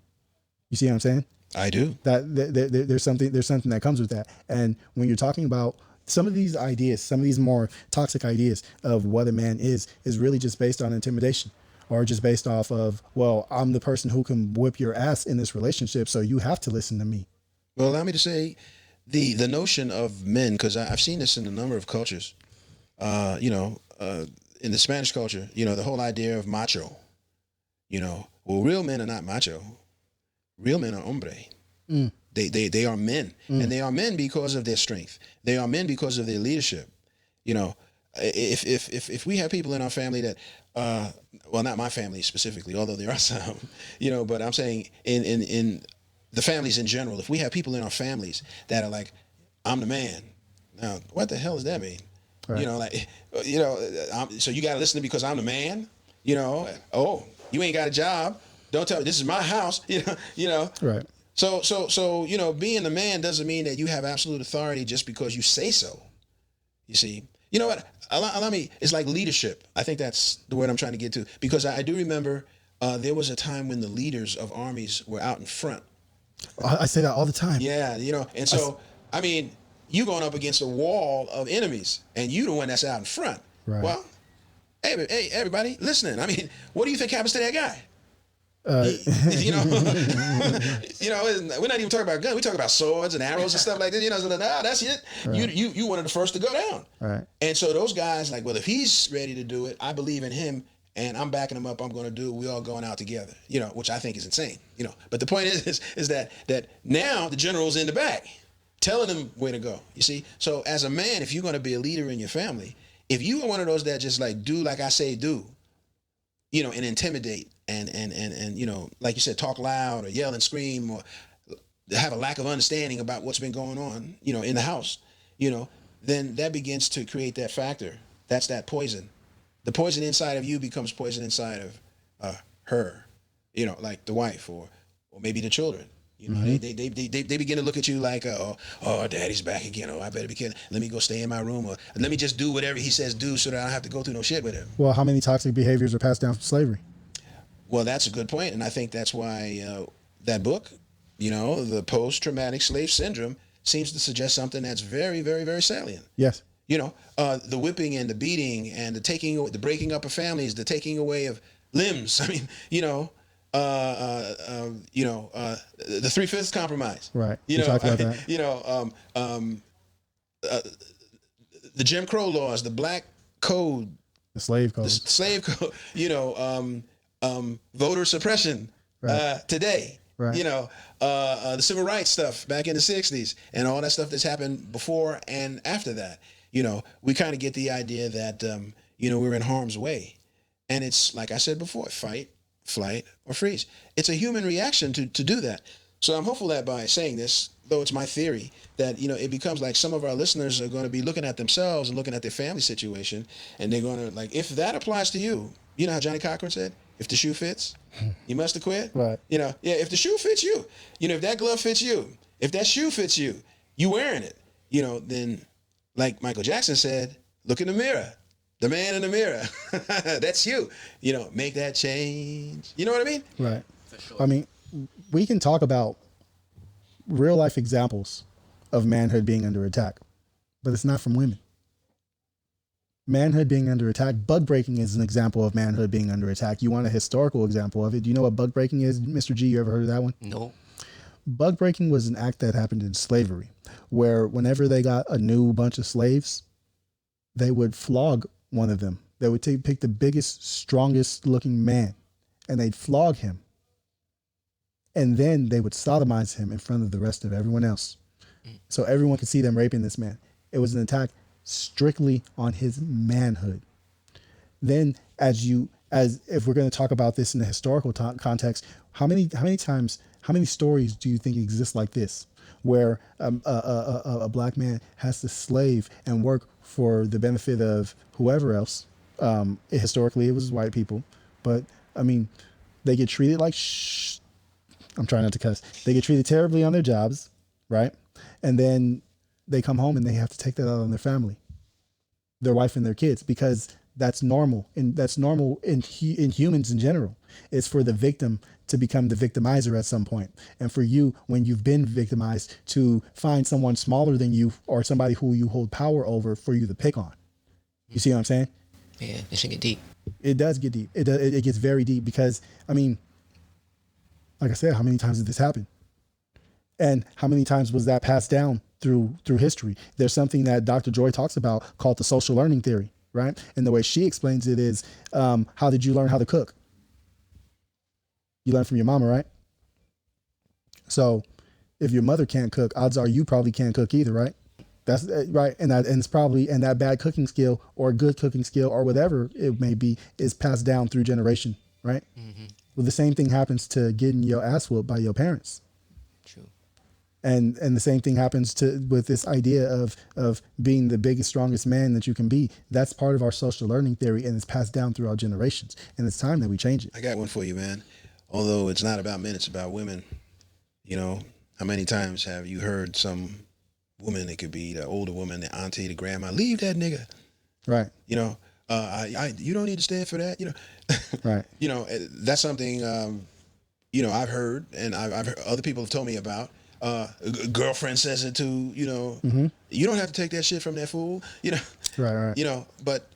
You see what I'm saying?
I do.
There's something that comes with that. And when you're talking about some of these ideas, some of these more toxic ideas of what a man is really just based on intimidation, or just based off of, well, I'm the person who can whip your ass in this relationship, so you have to listen to me.
Well, allow me to say the notion of men, because I've seen this in a number of cultures, in the Spanish culture, the whole idea of macho, well, real men are not macho. Real men are hombre.
Mm.
They are men, and they are men because of their strength. They are men because of their leadership. If we have people in our family that, well, not my family specifically, although there are some, but I'm saying in the families in general, if we have people in our families that are like, I'm the man. Now, what the hell does that mean? Right. So you got to listen to me because I'm the man. Oh, you ain't got a job. Don't tell me this is my house.
Right.
So being the man doesn't mean that you have absolute authority just because you say so. You see, you know what? Allow me. It's like leadership. I think that's the word I'm trying to get to, because I do remember there was a time when the leaders of armies were out in front.
I say that all the time.
Yeah, and so I mean, you going up against a wall of enemies, and you the one that's out in front.
Right.
Well, hey, everybody listening. I mean, what do you think happens to that guy? We're not even talking about guns. We talk about swords and arrows and stuff like that. That's it. Right. You one of the first to go down.
Right.
And so those guys, like, well, if he's ready to do it, I believe in him, and I'm backing him up. I'm going to do it. We all going out together. Which I think is insane. But the point is that now the general's in the back, telling them where to go. You see. So as a man, if you're going to be a leader in your family, if you are one of those that just like do like I say do, and intimidate. And like you said, talk loud or yell and scream or have a lack of understanding about what's been going on, in the house, then that begins to create that factor. That's that poison. The poison inside of you becomes poison inside of her, like the wife or maybe the children, You know, they begin to look at you like, oh, daddy's back again. Oh, I better be kidding. Let me go stay in my room, or let me just do whatever he says do so that I don't have to go through no shit with him.
Well, how many toxic behaviors are passed down from slavery?
Well, that's a good point, and I think that's why that book, the post-traumatic slave syndrome, seems to suggest something that's very, very, very salient.
Yes.
The whipping and the beating and the breaking up of families, the taking away of limbs. I mean, the 3/5 compromise.
Right. We talked about that.
The Jim Crow laws, the Black Code,
The slave code.
the slave code. Voter suppression today.
Right.
The civil rights stuff back in the 60s and all that stuff that's happened before and after that. We kind of get the idea that, we're in harm's way. And it's, like I said before, fight, flight, or freeze. It's a human reaction to do that. So I'm hopeful that by saying this, though it's my theory, that, it becomes like some of our listeners are going to be looking at themselves and looking at their family situation, and they're going to, like, if that applies to you, you know how Johnny Cochran said, if the shoe fits, you must have quit.
Right.
If the shoe fits you, if that glove fits you, if that shoe fits you, you wearing it, then, like Michael Jackson said, look in the mirror. The man in the mirror. That's you. Make that change. You know what I mean?
Right.
For sure.
I mean, we can talk about real life examples of manhood being under attack, but it's not from women. Manhood being under attack. Bug breaking is an example of manhood being under attack. You want a historical example of it? Do you know what bug breaking is, Mr. G? You ever heard of that one?
No.
Bug breaking was an act that happened in slavery, where whenever they got a new bunch of slaves, they would flog one of them. They would pick the biggest, strongest looking man, and they'd flog him. And then they would sodomize him in front of the rest of everyone else. So everyone could see them raping this man. It was an attack strictly on his manhood. Then if we're going to talk about this in the historical context, how many stories do you think exist like this, where a black man has to slave and work for the benefit of whoever else? Historically, it was white people, but I mean, they get treated like I'm trying not to cuss. They get treated terribly on their jobs, right? And then they come home and they have to take that out on their family, their wife and their kids, because that's normal. And that's normal in humans in general. It's for the victim to become the victimizer at some point. And for you, when you've been victimized, to find someone smaller than you or somebody who you hold power over for you to pick on. You see what I'm saying?
Yeah, it should get deep.
It does get deep. It gets very deep because, I mean, like I said, how many times did this happen? And how many times was that passed down through history? There's something that Dr. Joy talks about called the social learning theory, right? And the way she explains it is, how did you learn how to cook? You learned from your mama, right? So if your mother can't cook, odds are you probably can't cook either, right? That's right. And that bad cooking skill or good cooking skill or whatever it may be is passed down through generation, right? Mm-hmm. Well, the same thing happens to getting your ass whooped by your parents.
True.
And the same thing happens with this idea of being the biggest, strongest man that you can be. That's part of our social learning theory, and it's passed down through our generations. And it's time that we change it.
I got one for you, man. Although it's not about men, it's about women. How many times have you heard some woman, it could be the older woman, the auntie, the grandma, leave that nigga.
Right.
You don't need to stand for that.
Right.
That's something, I've heard, and I've heard other people have told me about. A girlfriend says it too,
Mm-hmm.
You don't have to take that shit from that fool,
Right.
But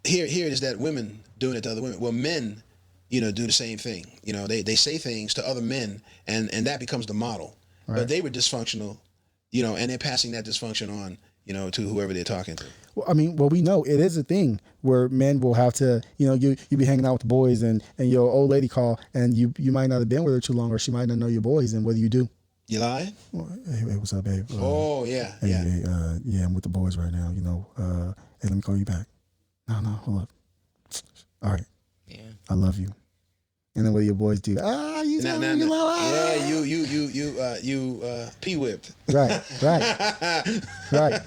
here it is that women doing it to other women. Well, men, do the same thing. They say things to other men and that becomes the model. Right. But they were dysfunctional, and they're passing that dysfunction on, to whoever they're talking to.
Well, we know it is a thing where men will have to, you be hanging out with the boys and your old lady call and you might not have been with her too long or she might not know your boys, and what do?
You lying?
Hey, what's up, babe?
Yeah.
Hey, I'm with the boys right now, hey, let me call you back. No, hold up. All right.
Yeah.
I love you. And then what do your boys do? you
Now,
telling me?
yeah, you pee whipped.
Right.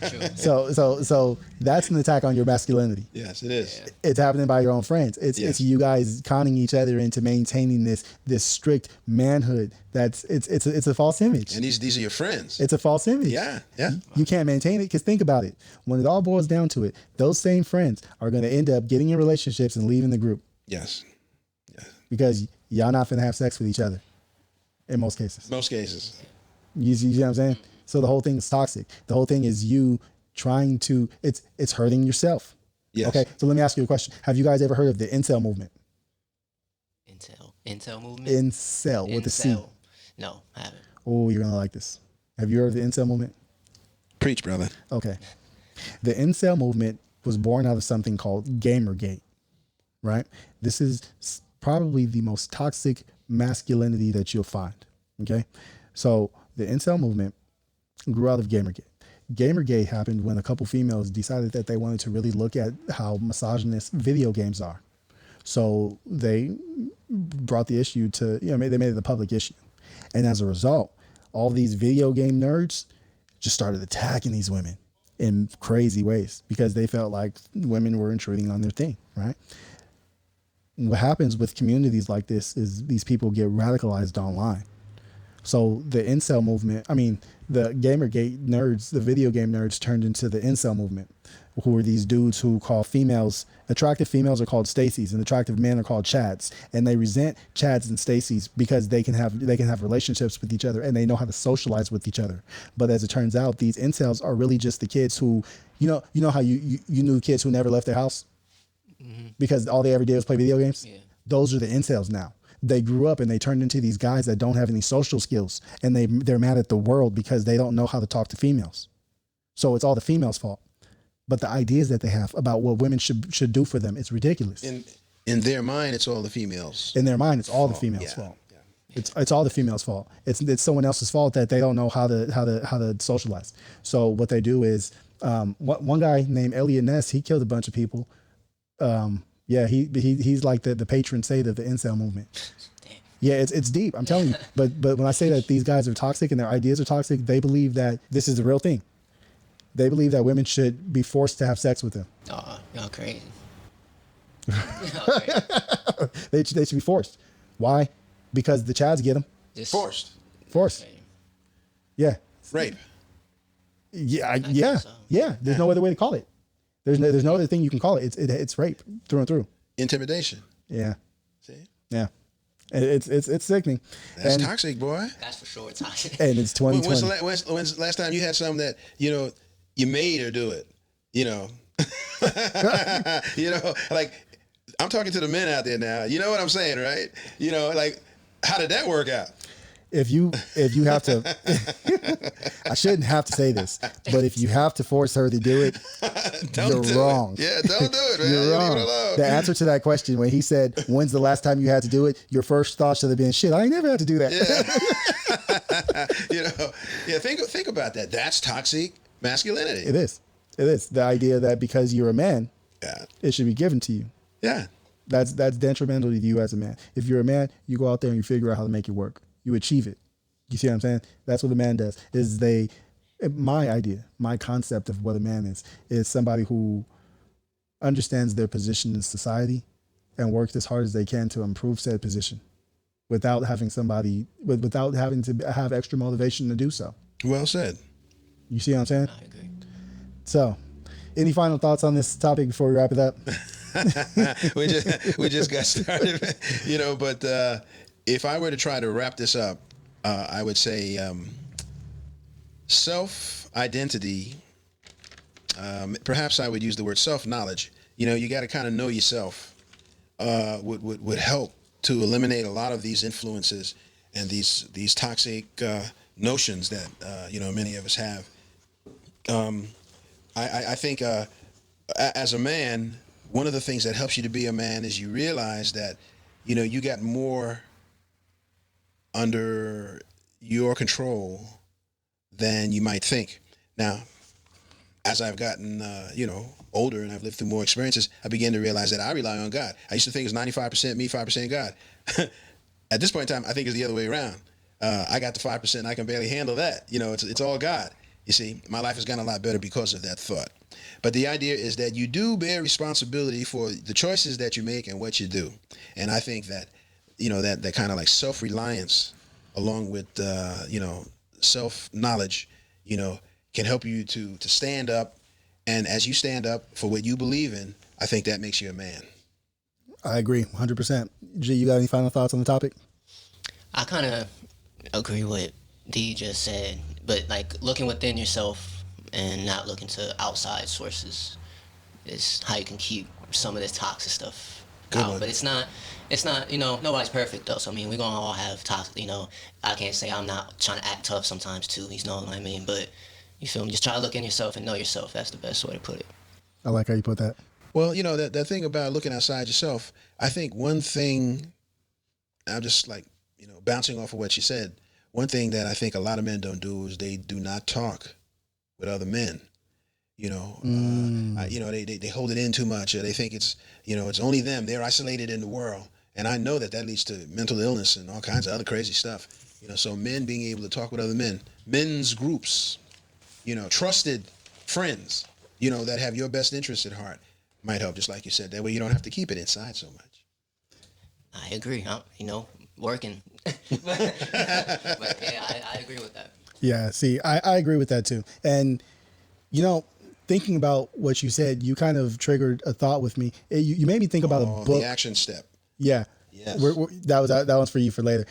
True.
So that's an attack on your masculinity.
Yes, it is.
Yeah.
It's happening by your own friends. It's
Yes.
you guys conning each other into maintaining this strict manhood. It's a false image.
And these are your friends.
It's a false image.
Yeah, yeah.
You can't maintain it because think about it. When it all boils down to it, those same friends are going to end up getting in relationships and leaving the group
Yes.
because y'all not finna have sex with each other in most cases.
Most cases.
You see what I'm saying? So the whole thing is toxic. The whole thing is you trying to, it's hurting yourself.
Yes.
Okay, so let me ask you a question. Have you guys ever heard of the incel movement?
Intel movement.
Incel with a C.
Incel. No, I haven't.
Oh, you're gonna like this. Have you heard of the incel movement?
Preach, brother.
Okay. The incel movement was born out of something called Gamergate, right? This is probably the most toxic masculinity that you'll find. Okay. So the incel movement grew out of Gamergate. Gamergate happened when a couple females decided that they wanted to really look at how misogynist video games are. So they brought the issue to, they made it a public issue. And as a result, all these video game nerds just started attacking these women in crazy ways because they felt like women were intruding on their thing, right? What happens with communities like this is these people get radicalized online. So the incel movement, the Gamergate nerds, the video game nerds turned into the incel movement, who are these dudes who call attractive females are called Stacys and attractive men are called Chads. And they resent Chads and Stacys because they can have relationships with each other and they know how to socialize with each other. But as it turns out, these incels are really just the kids who, you know how you knew kids who never left their house because all they ever did was play video games?
Yeah.
Those are the incels now. They grew up and they turned into these guys that don't have any social skills and they're mad at the world because they don't know how to talk to females. So it's all the females' fault. But the ideas that they have about what women should do for them, it's ridiculous.
In their mind, it's all the females.
In their mind, it's all the females' fault.
Yeah.
It's all the females' fault. It's someone else's fault that they don't know how to socialize. So what they do is one guy named Elliot Ness, he killed a bunch of people. He's like the patron saint of the incel movement.
Damn.
Yeah, it's deep. I'm telling you. But when I say that these guys are toxic and their ideas are toxic, they believe that this is the real thing. They believe that women should be forced to have sex with them.
Oh, y'all crazy.
They should be forced. Why? Because the Chads get them.
Just
Forced.
Forced.
Okay.
Yeah.
Rape.
Yeah.
think
Yeah.
so.
Yeah. There's no other way to call it. There's no other thing you can call it. It's rape through and through.
Intimidation.
Yeah.
See?
Yeah. It's sickening.
That's toxic, boy.
That's for sure toxic.
And it's 2020.
When's the last time you had something that, you made her do it? Like, I'm talking to the men out there now. You know what I'm saying, right? Like, how did that work out?
If you have to, I shouldn't have to say this, but if you have to force her to do it, you're wrong.
Yeah, don't do it, man.
You're
Leave
wrong.
it alone.
The answer to that question, when he said, "When's the last time you had to do it?" Your first thought should have been, "Shit, I ain't never had to do that."
Yeah. Think about that. That's toxic masculinity.
It is. The idea that because you're a man,
Yeah.
it should be given to you.
Yeah.
That's detrimental to you as a man. If you're a man, you go out there and you figure out how to make it work. You achieve it. You see what I'm saying? That's what a man does. My idea, my concept of what a man is somebody who understands their position in society and works as hard as they can to improve said position without having to have extra motivation to do so.
Well said.
You see what I'm saying?
I agree.
So, any final thoughts on this topic before we wrap it up?
we just got started, but if I were to try to wrap this up, I would say self-identity, perhaps I would use the word self-knowledge. You got to kind of know yourself, would help to eliminate a lot of these influences and these toxic notions that, many of us have. I think as a man, one of the things that helps you to be a man is you realize that, you got more under your control than you might think. Now, as I've gotten, older and I've lived through more experiences, I began to realize that I rely on God. I used to think it's 95% me, 5% God. At this point in time, I think it's the other way around. I got the 5%. I can barely handle that. It's all God. You see, my life has gotten a lot better because of that thought. But the idea is that you do bear responsibility for the choices that you make and what you do. And I think that, that kind of like self-reliance along with, self-knowledge, can help you to stand up. And as you stand up for what you believe in, I think that makes you a man.
I agree 100%. G, you got any final thoughts on the topic?
I kind of agree with D just said, but like looking within yourself and not looking to outside sources is how you can keep some of this toxic stuff
Good
out.
one.
But it's not, nobody's perfect though. So I mean, we're gonna all have toxic. I can't say I'm not trying to act tough sometimes too. You know what I mean? But you feel me? Just try to look in yourself and know yourself. That's the best way to put it.
I like how you put that.
Well, that thing about looking outside yourself, I think one thing, I'm just like, bouncing off of what you said, one thing that I think a lot of men don't do is they do not talk with other men. They hold it in too much. Or they think it's only them. They're isolated in the world. And I know that leads to mental illness and all kinds of other crazy stuff. So men being able to talk with other men, men's groups, trusted friends, that have your best interest at heart might help, just like you said. That way you don't have to keep it inside so much.
I agree. Working. but yeah, I agree with that.
Yeah, see, I agree with that too. And, thinking about what you said, you kind of triggered a thought with me. You made me think about a book.
The action step.
Yeah.
Yes.
That one's for you for later.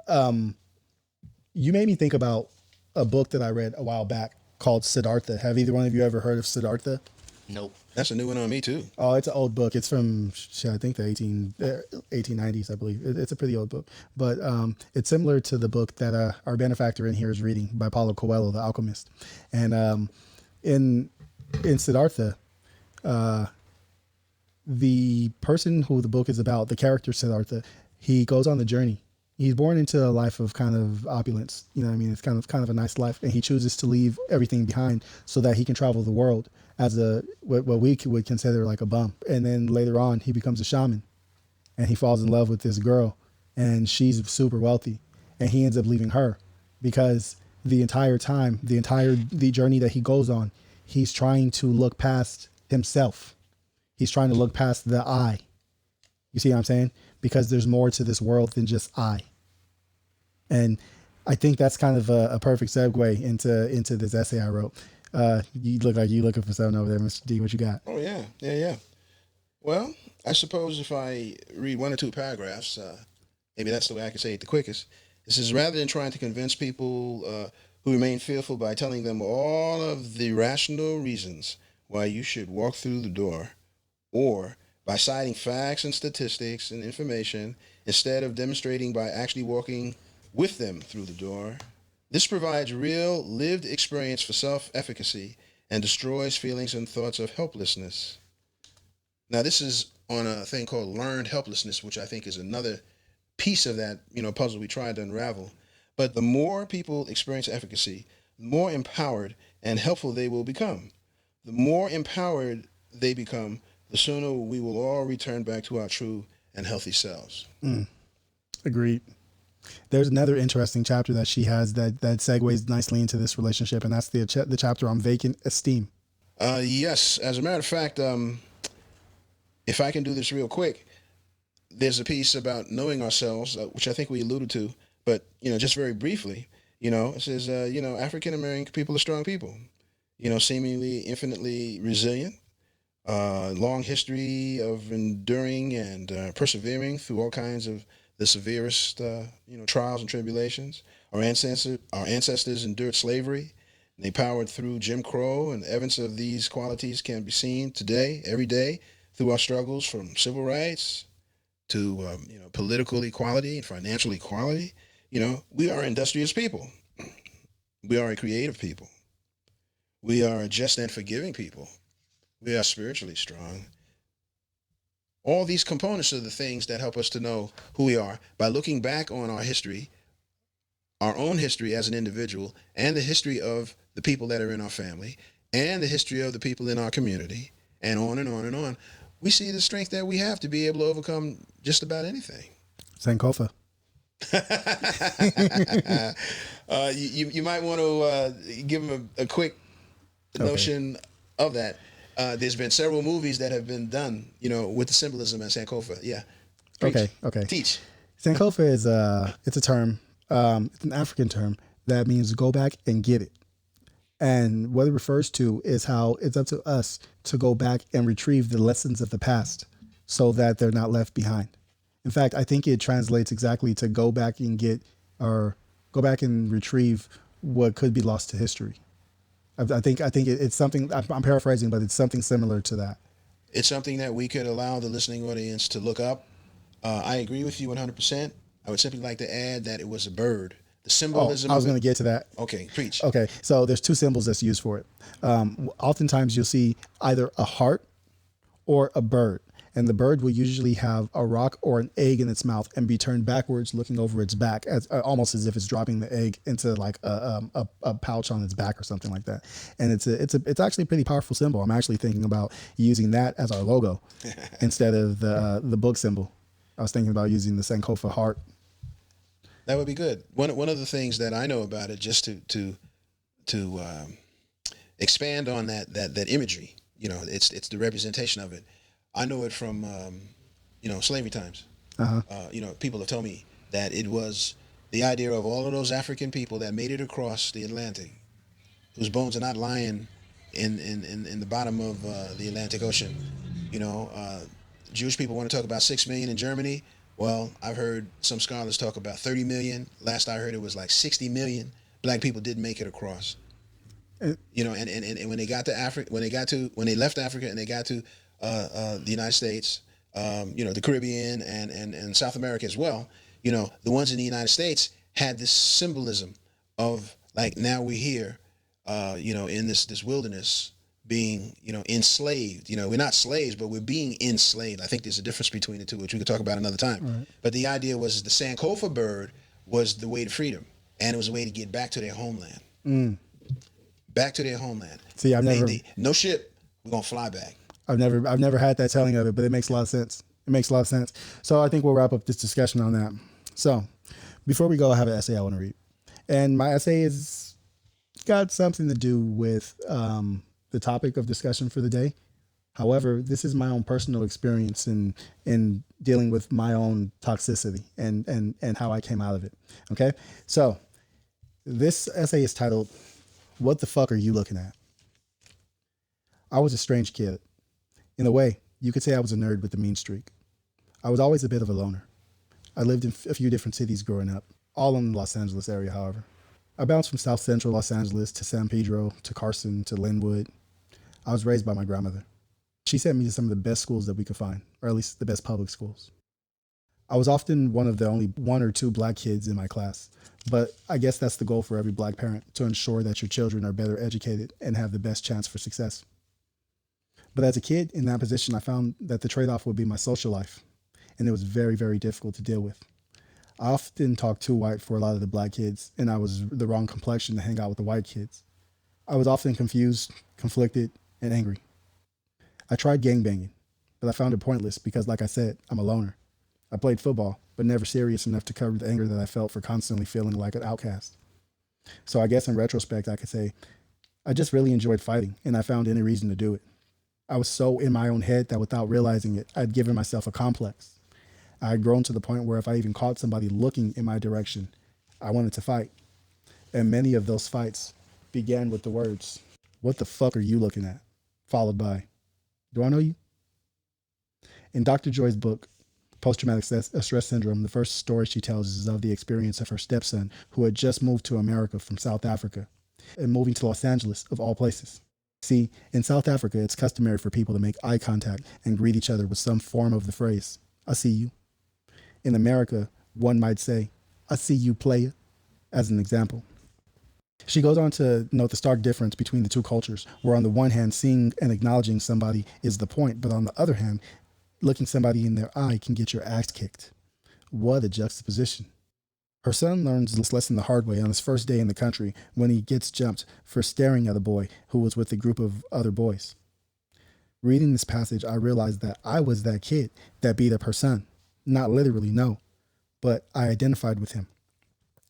You made me think about a book that I read a while back called Siddhartha. Have either one of you ever heard of Siddhartha?
Nope.
That's a new one on me too.
Oh, it's an old book. It's from, I think, the 1890s, I believe. It's a pretty old book. But it's similar to the book that our benefactor in here is reading by Paulo Coelho, The Alchemist. And in Siddhartha, the person who the book is about, the character Siddhartha, he goes on the journey. He's born into a life of kind of opulence. You know what I mean? It's kind of a nice life. And he chooses to leave everything behind so that he can travel the world as what we would consider like a bum. And then later on, he becomes a shaman and he falls in love with this girl and she's super wealthy. And he ends up leaving her because the entire time, the journey that he goes on, he's trying to look past himself. He's trying to look past the I. You see what I'm saying? Because there's more to this world than just I. And I think that's kind of a perfect segue into this essay I wrote. You look like you looking for something over there, Mr. D. What you got?
Oh, yeah. Well, I suppose if I read one or two paragraphs, maybe that's the way I can say it the quickest. This is rather than trying to convince people who remain fearful by telling them all of the rational reasons why you should walk through the door, or by citing facts and statistics and information instead of demonstrating by actually walking with them through the door. This provides real lived experience for self-efficacy and destroys feelings and thoughts of helplessness. Now, this is on a thing called learned helplessness, which I think is another piece of that, puzzle we tried to unravel. But the more people experience efficacy, the more empowered and helpful they will become. The more empowered they become, the sooner we will all return back to our true and healthy selves.
Agreed. There's another interesting chapter that she has that segues nicely into this relationship, and that's the chapter on vacant esteem.
Yes. As a matter of fact, if I can do this real quick, there's a piece about knowing ourselves, which I think we alluded to, but, just very briefly, it says, African-American people are strong people, seemingly infinitely resilient, long history of enduring and persevering through all kinds of the severest, trials and tribulations. Our ancestors endured slavery. And they powered through Jim Crow, and evidence of these qualities can be seen today, every day, through our struggles from civil rights to, political equality and financial equality. We are industrious people. We are a creative people. We are a just and forgiving people. We are spiritually strong. All these components are the things that help us to know who we are by looking back on our history, our own history as an individual, and the history of the people that are in our family, and the history of the people in our community, and on and on and on. We see the strength that we have to be able to overcome just about anything.
Sankofa.
You might want to give them a quick notion of that. There's been several movies that have been done, with the symbolism at Sankofa. Yeah. Preach.
Okay.
Teach.
Sankofa is it's a term. It's an African term that means go back and get it. And what it refers to is how it's up to us to go back and retrieve the lessons of the past so that they're not left behind. In fact, I think it translates exactly to go back and get or go back and retrieve what could be lost to history. I think it's something. I'm paraphrasing, but it's something similar to that.
It's something that we could allow the listening audience to look up. I agree with you 100%. I would simply like to add that it was a bird. The symbolism.
I was going to get to that.
Okay, preach.
Okay, so there's two symbols that's used for it. Oftentimes you'll see either a heart or a bird. And the bird will usually have a rock or an egg in its mouth and be turned backwards, looking over its back, as almost as if it's dropping the egg into like a pouch on its back or something like that. And it's actually a pretty powerful symbol. I'm actually thinking about using that as our logo instead of the book symbol. I was thinking about using the Sankofa heart.
That would be good. One of the things that I know about it, just to expand on that imagery, it's the representation of it. I know it from, slavery times. People have told me that it was the idea of all of those African people that made it across the Atlantic, whose bones are not lying in the bottom of the Atlantic Ocean. Jewish people want to talk about 6 million in Germany. Well, I've heard some scholars talk about 30 million. Last I heard, it was like 60 million black people didn't make it across. And when they got to Africa, when they left Africa and they got to the United States, the Caribbean and South America as well, the ones in the United States had this symbolism of like, now we're here, in this wilderness being, enslaved. We're not slaves, but we're being enslaved. I think there's a difference between the two, which we could talk about another time. Right. But the idea was the Sankofa bird was the way to freedom, and it was a way to get back to their homeland. Back to their homeland.
See,
no ship, we're gonna fly back.
I've never had that telling of it, but it makes a lot of sense. So I think we'll wrap up this discussion on that. So before we go, I have an essay I want to read. And my essay is got something to do with the topic of discussion for the day. However, this is my own personal experience in dealing with my own toxicity and how I came out of it. Okay? So this essay is titled, "What the fuck are you looking at?" I was a strange kid. In a way, you could say I was a nerd with a mean streak. I was always a bit of a loner. I lived in a few different cities growing up, all in the Los Angeles area, however. I bounced from South Central Los Angeles to San Pedro to Carson to Linwood. I was raised by my grandmother. She sent me to some of the best schools that we could find, or at least the best public schools. I was often one of the only one or two black kids in my class, but I guess that's the goal for every black parent, to ensure that your children are better educated and have the best chance for success. But as a kid in that position, I found that the trade-off would be my social life, and it was very, very difficult to deal with. I often talked too white for a lot of the black kids, and I was the wrong complexion to hang out with the white kids. I was often confused, conflicted, and angry. I tried gangbanging, but I found it pointless because, like I said, I'm a loner. I played football, but never serious enough to cover the anger that I felt for constantly feeling like an outcast. So I guess in retrospect, I could say I just really enjoyed fighting, and I found any reason to do it. I was so in my own head that without realizing it, I'd given myself a complex. I had grown to the point where if I even caught somebody looking in my direction, I wanted to fight. And many of those fights began with the words, "What the fuck are you looking at?" Followed by, "Do I know you?" In Dr. Joy's book, Post-Traumatic Stress Syndrome, the first story she tells is of the experience of her stepson who had just moved to America from South Africa and moving to Los Angeles, of all places. See, in South Africa, it's customary for people to make eye contact and greet each other with some form of the phrase, "I see you." In America, one might say, "I see you, player," as an example. She goes on to note the stark difference between the two cultures, where on the one hand, seeing and acknowledging somebody is the point, but on the other hand, looking somebody in their eye can get your ass kicked. What a juxtaposition. Her son learns this lesson the hard way on his first day in the country when he gets jumped for staring at a boy who was with a group of other boys. Reading this passage, I realized that I was that kid that beat up her son. Not literally, no, but I identified with him.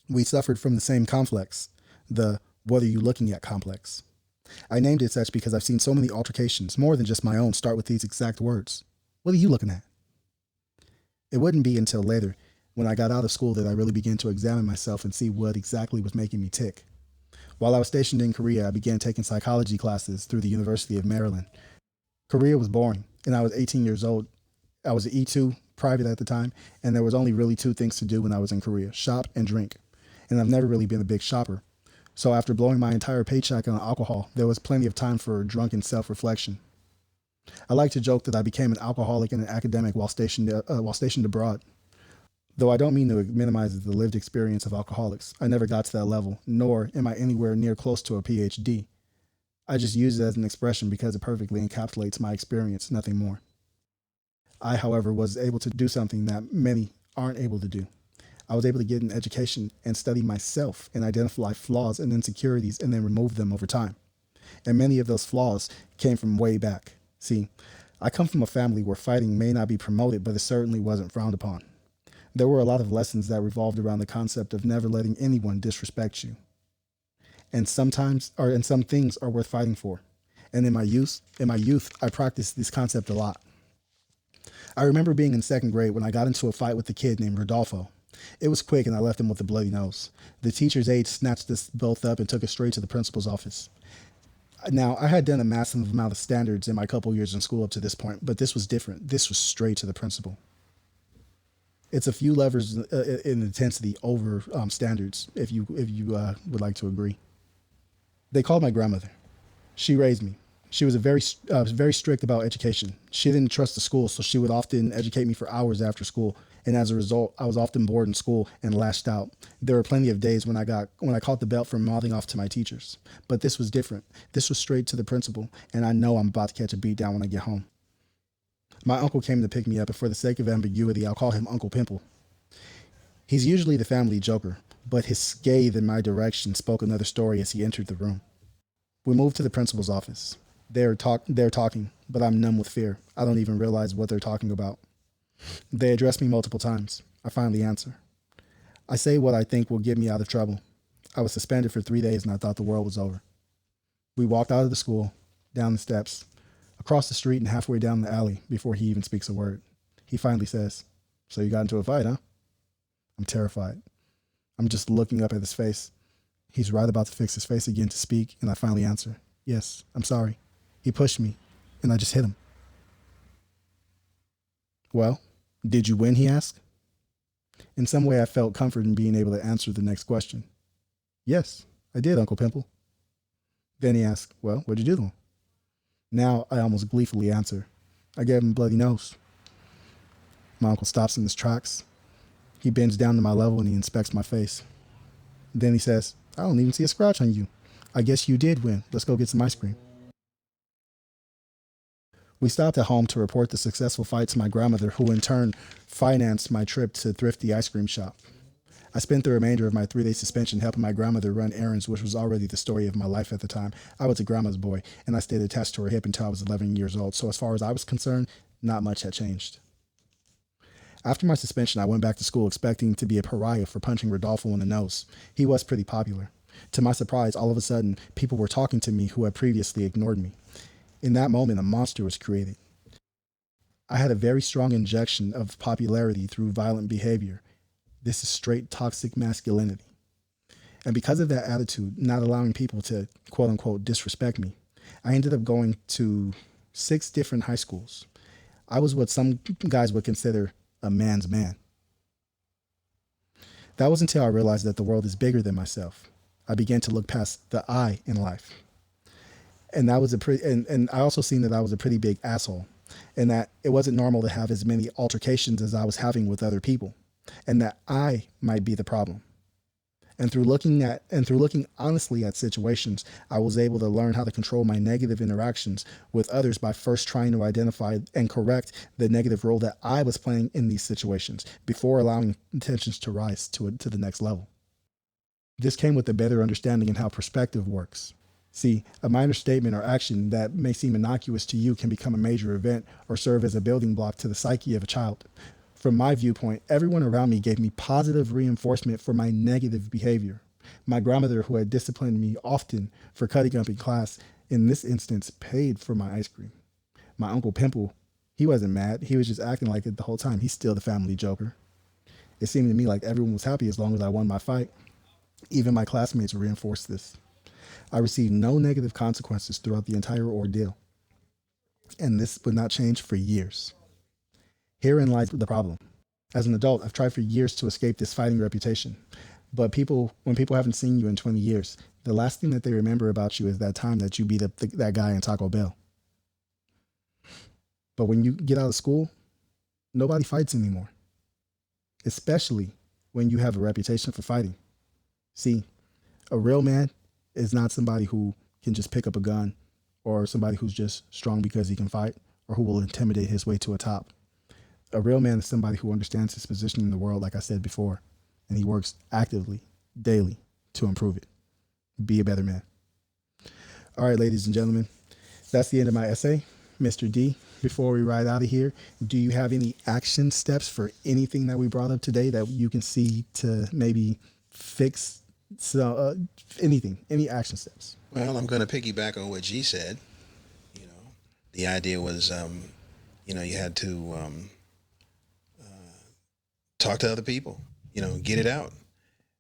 We suffered from the same complex, the "what are you looking at" complex. I named it such because I've seen so many altercations, more than just my own, start with these exact words. What are you looking at? It wouldn't be until later, when I got out of school, that I really began to examine myself and see what exactly was making me tick. While I was stationed in Korea, I began taking psychology classes through the University of Maryland. Korea was boring, and I was 18 years old. I was an E2 private at the time, and there was only really two things to do when I was in Korea: shop and drink. And I've never really been a big shopper. So after blowing my entire paycheck on alcohol, there was plenty of time for drunken self-reflection. I like to joke that I became an alcoholic and an academic while stationed abroad. Though I don't mean to minimize the lived experience of alcoholics. I never got to that level, nor am I anywhere near close to a PhD. I just use it as an expression because it perfectly encapsulates my experience, nothing more. I, however, was able to do something that many aren't able to do. I was able to get an education and study myself and identify flaws and insecurities and then remove them over time. And many of those flaws came from way back. See, I come from a family where fighting may not be promoted, but it certainly wasn't frowned upon. There were a lot of lessons that revolved around the concept of never letting anyone disrespect you. And some things are worth fighting for. And in my youth, I practiced this concept a lot. I remember being in second grade when I got into a fight with a kid named Rodolfo. It was quick and I left him with a bloody nose. The teacher's aide snatched us both up and took us straight to the principal's office. Now, I had done a massive amount of standards in my couple years in school up to this point, but this was different. This was straight to the principal. It's a few levels in intensity over standards, if you would like to agree. They called my grandmother. She raised me. She was very strict about education. She didn't trust the school, so she would often educate me for hours after school. And as a result, I was often bored in school and lashed out. There were plenty of days when I caught the belt for mouthing off to my teachers. But this was different. This was straight to the principal, and I know I'm about to catch a beat down when I get home. My uncle came to pick me up, and for the sake of ambiguity, I'll call him Uncle Pimple. He's usually the family joker, but his scathe in my direction spoke another story as he entered the room. We moved to the principal's office. They're talking, but I'm numb with fear. I don't even realize what they're talking about. They address me multiple times. I finally answer. I say what I think will get me out of trouble. I was suspended for 3 days and I thought the world was over. We walked out of the school, down the steps, across the street and halfway down the alley before he even speaks a word. He finally says, "So you got into a fight, huh?" I'm terrified. I'm just looking up at his face. He's right about to fix his face again to speak, and I finally answer, "Yes, I'm sorry. He pushed me, and I just hit him." "Well, did you win?" he asked. In some way, I felt comfort in being able to answer the next question. "Yes, I did, Uncle Pimple." Then he asked, "Well, what'd you do to him?" Now I almost gleefully answer, "I gave him a bloody nose." My uncle stops in his tracks. He bends down to my level and he inspects my face. Then he says, "I don't even see a scratch on you. I guess you did win. Let's go get some ice cream." We stopped at home to report the successful fight to my grandmother, who in turn financed my trip to Thrifty Ice Cream Shop. I spent the remainder of my 3-day suspension helping my grandmother run errands, which was already the story of my life at the time. I was a grandma's boy, and I stayed attached to her hip until I was 11 years old, so as far as I was concerned, not much had changed. After my suspension, I went back to school expecting to be a pariah for punching Rodolfo in the nose. He was pretty popular. To my surprise, all of a sudden, people were talking to me who had previously ignored me. In that moment, a monster was created. I had a very strong injection of popularity through violent behavior. This is straight toxic masculinity. And because of that attitude, not allowing people to, quote unquote, disrespect me, I ended up going to 6 different high schools. I was what some guys would consider a man's man. That was until I realized that the world is bigger than myself. I began to look past the I in life. And that was and I also seen that I was a pretty big asshole, and that it wasn't normal to have as many altercations as I was having with other people, and that I might be the problem. And through looking honestly at situations, I was able to learn how to control my negative interactions with others by first trying to identify and correct the negative role that I was playing in these situations before allowing tensions to rise to the next level. This came with a better understanding in how perspective works. See, a minor statement or action that may seem innocuous to you can become a major event or serve as a building block to the psyche of a child. From my viewpoint, everyone around me gave me positive reinforcement for my negative behavior. My grandmother, who had disciplined me often for cutting up in class, in this instance paid for my ice cream. My Uncle Pimple, he wasn't mad. He was just acting like it the whole time. He's still the family joker. It seemed to me like everyone was happy as long as I won my fight. Even my classmates reinforced this. I received no negative consequences throughout the entire ordeal, and this would not change for years. Herein lies the problem. As an adult, I've tried for years to escape this fighting reputation. But when people haven't seen you in 20 years, the last thing that they remember about you is that time that you beat up that guy in Taco Bell. But when you get out of school, nobody fights anymore, especially when you have a reputation for fighting. See, a real man is not somebody who can just pick up a gun, or somebody who's just strong because he can fight, or who will intimidate his way to a top. A real man is somebody who understands his position in the world, like I said before, and he works actively, daily, to improve it. Be a better man. All right, ladies and gentlemen, that's the end of my essay. Mr. D, before we ride out of here, do you have any action steps for anything that we brought up today that you can see to maybe fix anything, any action steps?
Well, I'm going to piggyback on what G said. You know, the idea was, you had to talk to other people, get it out.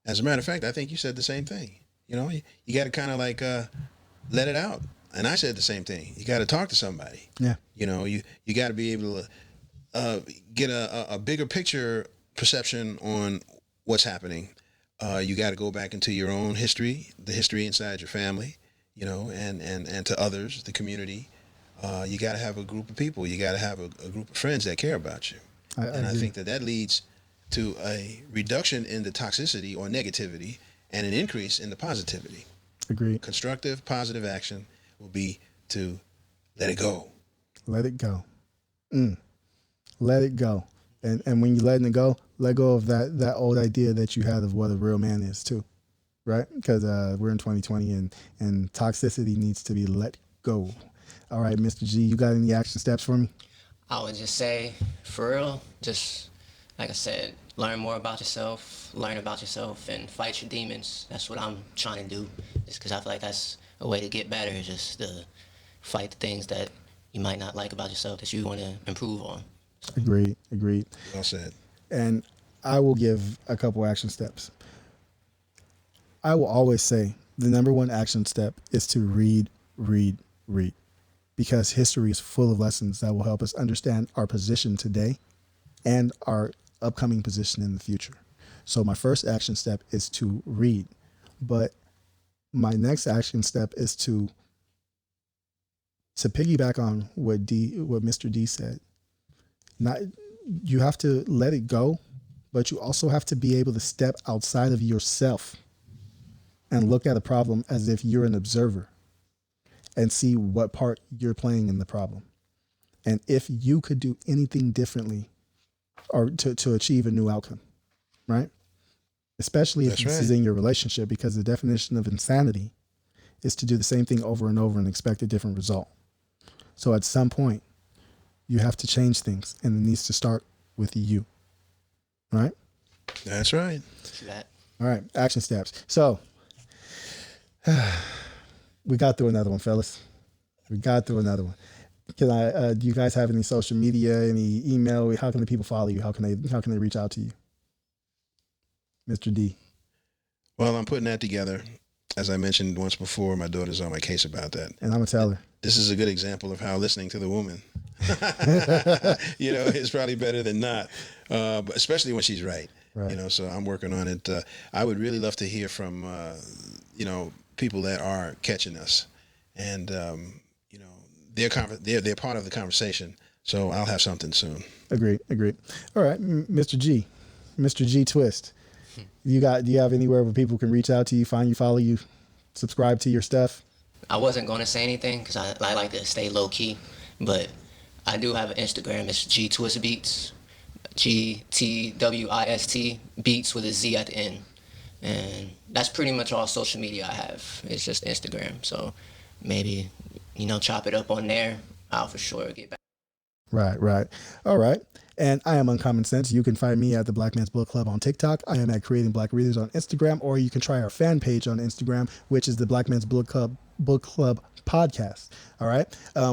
As a matter of fact, I think you said the same thing. You got to kind of like let it out. And I said the same thing. You got to talk to somebody.
Yeah.
You got to be able to get a bigger picture perception on what's happening. You got to go back into your own history, the history inside your family, and to others, the community. You got to have a group of people. You got to have a group of friends that care about you. I think that leads to a reduction in the toxicity or negativity and an increase in the positivity.
Agreed.
Constructive, positive action will be to let it go.
Let it go. Let it go. And when you're letting it go, let go of that old idea that you had of what a real man is too, right? Because we're in 2020 and toxicity needs to be let go. All right, Mr. G, you got any action steps for me?
I would just say, for real, just like I said, learn more about yourself, and fight your demons. That's what I'm trying to do, just because I feel like that's a way to get better, is just to fight the things that you might not like about yourself that you want to improve on. So.
Agreed.
Well said.
And I will give a couple action steps. I will always say the number one action step is to read, because history is full of lessons that will help us understand our position today and our upcoming position in the future. So my first action step is to read, but my next action step is to piggyback on what Mr. D said. You have to let it go, but you also have to be able to step outside of yourself and look at a problem as if you're an observer and see what part you're playing in the problem. And if you could do anything differently or to achieve a new outcome, right? Especially if this is in your relationship, because the definition of insanity is to do the same thing over and over and expect a different result. So at some point, you have to change things, and it needs to start with you, right?
That's right.
All right, action steps. So we got through another one, fellas. We got through another one. Can I? Do you guys have any social media, any email? How can the people follow you? How can they reach out to you, Mr. D?
Well, I'm putting that together. As I mentioned once before, my daughter's on my case about that.
And I'm gonna tell her.
This is a good example of how listening to the woman, is probably better than not, but especially when she's right. So I'm working on it. I would really love to hear from, people that are catching us, and they're part of the conversation. So I'll have something soon. Agreed.
All right, Mr. G Twist. Do you have anywhere where people can reach out to you, find you, follow you, subscribe to your stuff?
I wasn't going to say anything because I like to stay low key, but I do have an Instagram. It's G Twist Beats, GTWIST Beats with a Z at the end, and that's pretty much all social media I have. It's just Instagram. So maybe chop it up on there. I'll for sure get back.
Right, right. All right. And I am Uncommon Sense. You can find me at the Black Man's Book Club on TikTok. I am at Creating Black Readers on Instagram, or you can try our fan page on Instagram, which is the Black Man's Book Club podcast. All right.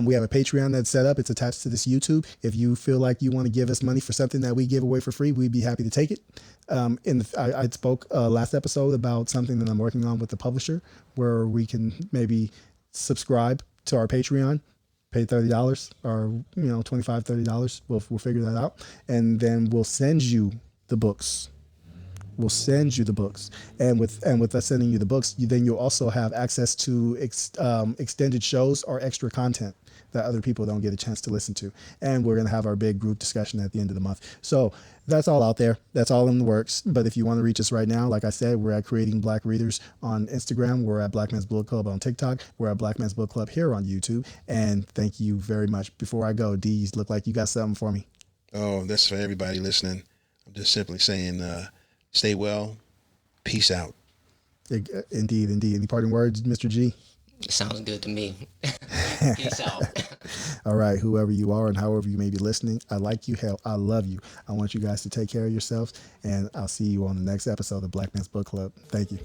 We have a Patreon that's set up. It's attached to this YouTube. If you feel like you want to give us money for something that we give away for free, we'd be happy to take it. I spoke last episode about something that I'm working on with the publisher, where we can maybe subscribe to our Patreon, pay $30 or $25, $30. We'll figure that out, and then we'll send you the books. We'll send you the books, and with us sending you the books, then you'll also have access to extended shows or extra content that other people don't get a chance to listen to. And we're gonna have our big group discussion at the end of the month. So that's all out there. That's all in the works. But if you want to reach us right now, like I said, we're at Creating Black Readers on Instagram. We're at Black Man's Book Club on TikTok. We're at Black Man's Book Club here on YouTube. And thank you very much. Before I go, D's, look like you got something for me.
Oh, that's for everybody listening. I'm just simply saying, stay well. Peace out.
Indeed, indeed. Any parting words, Mr. G?
Sounds good to me. Peace out.
All right, whoever you are and however you may be listening, I like you. Hell, I love you. I want you guys to take care of yourselves, and I'll see you on the next episode of Black Man's Book Club. Thank you.